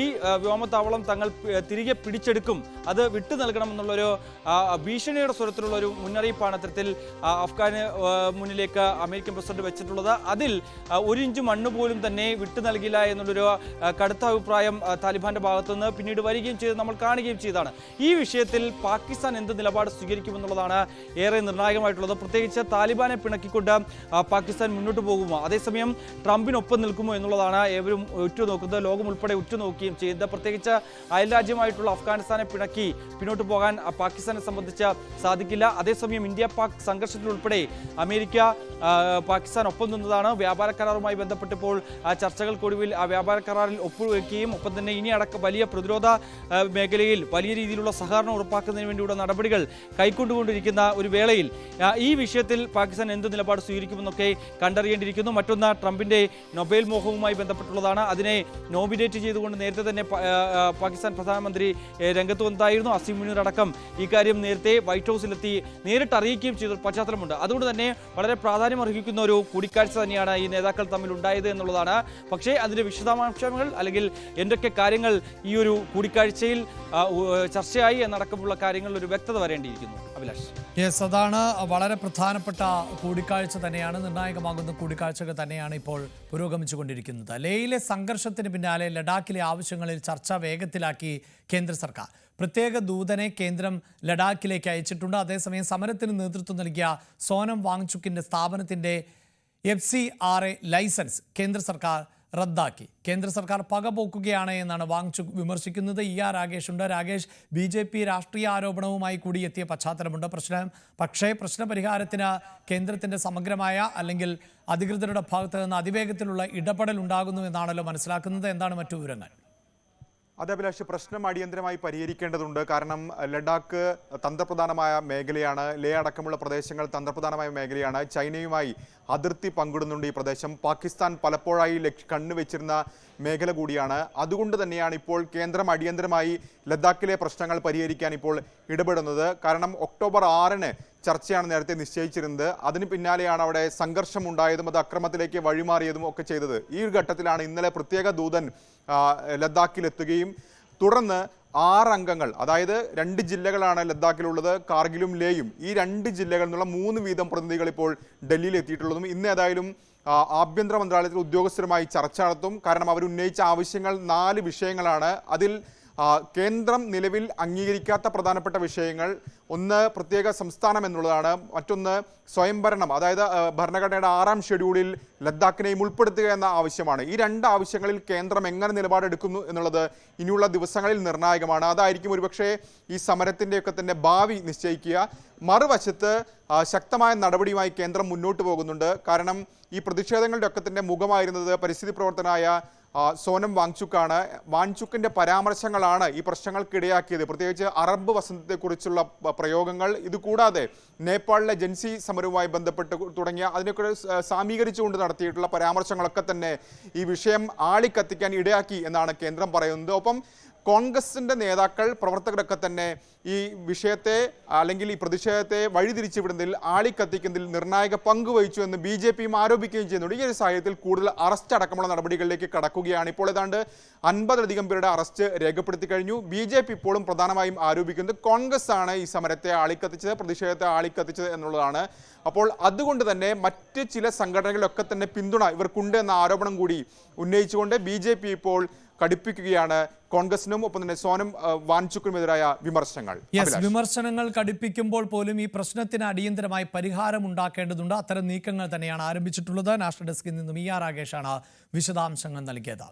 ഈ വ്യോമത്താവളം തങ്ങൾ തിരികെ പിടിച്ചെടുക്കും, അത് വിട്ടു നൽകണമെന്നുള്ളൊരു ഭീഷണിയുടെ സ്വരത്തിലുള്ള ഒരു മുന്നറിയിപ്പാണ് അത്തരത്തിൽ അഫ്ഗാന് മുന്നിലേക്ക് അമേരിക്കൻ പ്രസിഡന്റ് വെച്ചിട്ടുള്ളത്. അതിൽ 1 ഇഞ്ച് മണ്ണ് പോലും തന്നെ വിട്ടു നൽകില്ല എന്നുള്ളൊരു കടുത്ത അഭിപ്രായം താലിബാന്റെ ഭാഗത്തുനിന്ന് പിന്നീട് വരികയും ചെയ്ത് നമ്മൾ കാണുകയും ചെയ്തതാണ്. ഈ വിഷയത്തിൽ പാകിസ്ഥാൻ എന്ത് നിലപാട് സ്വീകരിക്കുമെന്നുള്ളതാണ് ഏറെ നിർണായകമായിട്ടുള്ളത്. പ്രത്യേകിച്ച് താലിബാനെ പിണക്കിക്കൊണ്ട് പാകിസ്ഥാൻ മുന്നോട്ട് പോകുമോ, അതേസമയം ട്രംപിനൊപ്പം നിൽക്കുമോ എന്നുള്ളതാണ് ഏവരും ഉറ്റുനോക്കുന്നത്, ലോകം ഉൾപ്പെടെ ഉറ്റുനോക്കുകയും ചെയ്യുന്നത്. പ്രത്യേകിച്ച് അയൽരാജ്യമായിട്ടുള്ള അഫ്ഗാനിസ്ഥാനെ പിണക്കി പിന്നോട്ട് പോകാൻ പാകിസ്ഥാനെ സംബന്ധിച്ച് സാധിക്കില്ല. അതേസമയം ഇന്ത്യ പാക് സംഘർഷത്തിൽ ഉൾപ്പെടെ അമേരിക്ക പാകിസ്ഥാൻ ഒപ്പം നിന്നതാണ്. വ്യാപാര കരാറുമായി ബന്ധപ്പെട്ടപ്പോൾ ചർച്ചകൾക്കൊടുവിൽ ആ വ്യാപാര കരാറിൽ ഒപ്പുവെക്കുകയും ഒപ്പം തന്നെ ഇനി അടക്കം വലിയ പ്രതിരോധ മേഖലയിൽ വലിയ രീതിയിലുള്ള സഹകരണം ഉറപ്പാക്കുന്നതിന് വേണ്ടിയുള്ള നടപടികൾ കൈക്കൊണ്ടുകൊണ്ടിരിക്കുന്ന ഒരു വേളയിൽ ഈ വിഷയത്തിൽ പാകിസ്ഥാൻ എന്ത് നിലപാട് സ്വീകരിക്കുമെന്നൊക്കെ കണ്ടറിയേണ്ടിയിരിക്കുന്നു. മറ്റൊന്ന് ട്രംപിന്റെ നൊബേൽ മോഹവുമായി ബന്ധപ്പെട്ടുള്ളതാണ്. അതിനെ നോമിനേറ്റ് ചെയ്തുകൊണ്ട് നേരത്തെ തന്നെ പാകിസ്ഥാൻ പ്രധാനമന്ത്രി രംഗത്ത് വന്നതായിരുന്നു. അസിം മുനീർ അടക്കം ഈ കാര്യം നേരത്തെ വൈറ്റ് ഹൗസിലെത്തി നേരിട്ട് അറിയിക്കുകയും ചെയ്ത പശ്ചാത്തലമുണ്ട്. അതുകൊണ്ട് തന്നെ വളരെ പ്രാധാന്യം അർഹിക്കുന്ന ഒരു കൂടിക്കാഴ്ച തന്നെയാണ് ഈ നേതാക്കൾ തമ്മിൽ ഉണ്ടായത് എന്നുള്ളതാണ്. പക്ഷേ അതിന്റെ വിശദാംശങ്ങൾ അല്ലെങ്കിൽ എന്തൊക്കെ കാര്യങ്ങൾ ഈ ഒരു കൂടിക്കാഴ്ചയിൽ ചർച്ചയായി എന്നടക്കമുള്ള കാര്യങ്ങളിൽ ഒരു വ്യക്തത വരേണ്ടിയിരിക്കുന്നു. അഭിലാഷ്, യെസ്, അതാണ് വളരെ പ്രധാനപ്പെട്ട കൂടിക്കാഴ്ച തന്നെയാണ്, നിർണായകമാകുന്ന കൂടിക്കാഴ്ചകൾ തന്നെയാണ് ഇപ്പോൾ പുരോഗമിച്ചുകൊണ്ടിരിക്കുന്നത്. ലേയിലെ സംഘർഷത്തിന് പിന്നാലെ ലഡാക്കിലെ ആവശ്യങ്ങളിൽ ചർച്ച വേഗത്തിലാക്കി കേന്ദ്ര സർക്കാർ. പ്രത്യേക ദൂതനെ കേന്ദ്രം ലഡാക്കിലേക്ക് അയച്ചിട്ടുണ്ട്. അതേസമയം സമരത്തിന് നേതൃത്വം നൽകിയ സോനം വാങ്ചുക്കിന്റെ സ്ഥാപനത്തിന്റെ FCRA ലൈസൻസ് കേന്ദ്ര സർക്കാർ റദ്ദാക്കി. കേന്ദ്ര സർക്കാർ പകപോക്കുകയാണ് എന്നാണ് വാങ്ചുക് വിമർശിക്കുന്നത്. രാഗേഷ് ഉണ്ട്. രാഗേഷ്, BJP രാഷ്ട്രീയ ആരോപണവുമായി കൂടി എത്തിയ പശ്ചാത്തലമുണ്ട്. പക്ഷേ പ്രശ്നപരിഹാരത്തിന് കേന്ദ്രത്തിന്റെ സമഗ്രമായ അല്ലെങ്കിൽ അധികൃതരുടെ ഭാഗത്ത് നിന്ന് അതിവേഗത്തിലുള്ള ഇടപെടൽ ഉണ്ടാകുന്നു എന്നാണല്ലോ മനസ്സിലാക്കുന്നത്. എന്താണ് മറ്റു വിവരങ്ങൾ? അത് അഭിലാഷ്, പ്രശ്നം അടിയന്തരമായി പരിഹരിക്കേണ്ടതുണ്ട്. കാരണം ലഡാക്ക് തന്ത്രപ്രധാനമായ മേഖലയാണ്. ലേ അടക്കമുള്ള പ്രദേശങ്ങൾ തന്ത്രപ്രധാനമായ മേഖലയാണ്. ചൈനയുമായി അതിർത്തി പങ്കിടുന്നുണ്ട് ഈ പ്രദേശം. പാകിസ്ഥാൻ പലപ്പോഴായി കണ്ണുവെച്ചിരുന്ന മേഖല കൂടിയാണ്. അതുകൊണ്ട് തന്നെയാണ് ഇപ്പോൾ കേന്ദ്രം അടിയന്തരമായി ലഡാക്കിലെ പ്രശ്നങ്ങൾ പരിഹരിക്കാൻ ഇപ്പോൾ ഇടപെടുന്നത്. കാരണം ഒക്ടോബർ 6-ന് ചർച്ചയാണ് നേരത്തെ നിശ്ചയിച്ചിരുന്നത്. അതിന് പിന്നാലെയാണ് അവിടെ സംഘർഷം ഉണ്ടായതും അത് അക്രമത്തിലേക്ക് വഴിമാറിയതും ഒക്കെ ചെയ്തത്. ഈ ഒരു ഘട്ടത്തിലാണ് ഇന്നലെ പ്രത്യേക ദൂതൻ ലഡാക്കിലെത്തുകയും തുടർന്ന് 6 അംഗങ്ങൾ, അതായത് 2 ജില്ലകളാണ് ലഡാക്കിലുള്ളത്, കാർഗിലും ലേയും. ഈ 2 ജില്ലകളിൽ നിന്നുള്ള 3 വീതം പ്രതിനിധികൾ ഇപ്പോൾ ഡൽഹിയിൽ എത്തിയിട്ടുള്ളതും ഇന്ന് ഏതായാലും ആഭ്യന്തര മന്ത്രാലയത്തിൽ ഉദ്യോഗസ്ഥരുമായി ചർച്ച നടത്തും. കാരണം അവർ ഉന്നയിച്ച ആവശ്യങ്ങൾ 4 വിഷയങ്ങളാണ്. അതിൽ കേന്ദ്രം നിലവിൽ അംഗീകരിക്കാത്ത പ്രധാനപ്പെട്ട വിഷയങ്ങൾ, ഒന്ന് പ്രത്യേക സംസ്ഥാനം എന്നുള്ളതാണ്, മറ്റൊന്ന് സ്വയംഭരണം, അതായത് ഭരണഘടനയുടെ 6-ാം ഷെഡ്യൂളിൽ ലഡാക്കിനെയും ഉൾപ്പെടുത്തുക എന്ന ആവശ്യമാണ്. ഈ 2 ആവശ്യങ്ങളിൽ കേന്ദ്രം എങ്ങനെ നിലപാടെടുക്കുന്നു എന്നുള്ളത് ഇനിയുള്ള ദിവസങ്ങളിൽ നിർണായകമാണ്. അതായിരിക്കും ഒരുപക്ഷെ ഈ സമരത്തിൻ്റെയൊക്കെ തന്നെ ഭാവി നിശ്ചയിക്കുക. മറുവശത്ത് ശക്തമായ നടപടിയുമായി കേന്ദ്രം മുന്നോട്ട് പോകുന്നുണ്ട്. കാരണം ഈ പ്രതിഷേധങ്ങളുടെ ഒക്കെ തന്നെ മുഖമായിരുന്നത് പരിസ്ഥിതി പ്രവർത്തനായ സോനം വാങ്ചുക്കാണ്. വാങ്ചുക്കിന്റെ പരാമർശങ്ങളാണ് ഈ പ്രശ്നങ്ങൾക്കിടയാക്കിയത്. പ്രത്യേകിച്ച് അറബ് വസന്തത്തെക്കുറിച്ചുള്ള പ്രയോഗങ്ങൾ, ഇതുകൂടാതെ നേപ്പാളിലെ ജൻസി സമരവുമായി ബന്ധപ്പെട്ട് തുടങ്ങിയ അതിനൊക്കെ സാമീകരിച്ചുകൊണ്ട് നടത്തിയിട്ടുള്ള പരാമർശങ്ങളൊക്കെ തന്നെ ഈ വിഷയം ആളിക്കത്തിക്കാൻ ഇടയാക്കി എന്നാണ് കേന്ദ്രം പറയുന്നത്. ഒപ്പം കോൺഗ്രസിന്റെ നേതാക്കൾ, പ്രവർത്തകരൊക്കെ തന്നെ ഈ വിഷയത്തെ അല്ലെങ്കിൽ ഈ പ്രതിഷേധത്തെ വഴിതിരിച്ചുവിടുന്നതിൽ, ആളിക്കത്തിക്കുന്നതിൽ നിർണായക പങ്ക് വഹിച്ചു എന്ന് BJPയും ആരോപിക്കുകയും ചെയ്യുന്നുണ്ട്. ഈ ഒരു സാഹചര്യത്തിൽ കൂടുതൽ അറസ്റ്റ് അടക്കമുള്ള നടപടികളിലേക്ക് കടക്കുകയാണ്. ഇപ്പോൾ ഏതാണ്ട് 50-ലധികം പേരുടെ അറസ്റ്റ് രേഖപ്പെടുത്തി കഴിഞ്ഞു. BJP ഇപ്പോഴും പ്രധാനമായും ആരോപിക്കുന്നത് കോൺഗ്രസ് ആണ് ഈ സമരത്തെ ആളിക്കത്തിച്ചത്, പ്രതിഷേധത്തെ ആളിക്കത്തിച്ചത് എന്നുള്ളതാണ്. അപ്പോൾ അതുകൊണ്ട് തന്നെ മറ്റ് ചില സംഘടനകളിലൊക്കെ തന്നെ പിന്തുണ ഇവർക്കുണ്ട് എന്ന ആരോപണം കൂടി ഉന്നയിച്ചുകൊണ്ട് BJP ഇപ്പോൾ കടുപ്പിക്കുകയാണ് കോൺഗ്രസിനും ഒപ്പം തന്നെ സോനം വാങ്ചുക്കിനുമെതിരായ വിമർശനങ്ങൾ. വിമർശനങ്ങൾ കടുപ്പിക്കുമ്പോൾ പോലും ഈ പ്രശ്നത്തിന് അടിയന്തരമായി പരിഹാരം ഉണ്ടാക്കേണ്ടതുണ്ട്. അത്തരം നീക്കങ്ങൾ തന്നെയാണ് ആരംഭിച്ചിട്ടുള്ളത്. നാഷണൽ ഡെസ്കിൽ നിന്നും ER രാഗേഷാണ് വിശദാംശങ്ങൾ നൽകിയത്.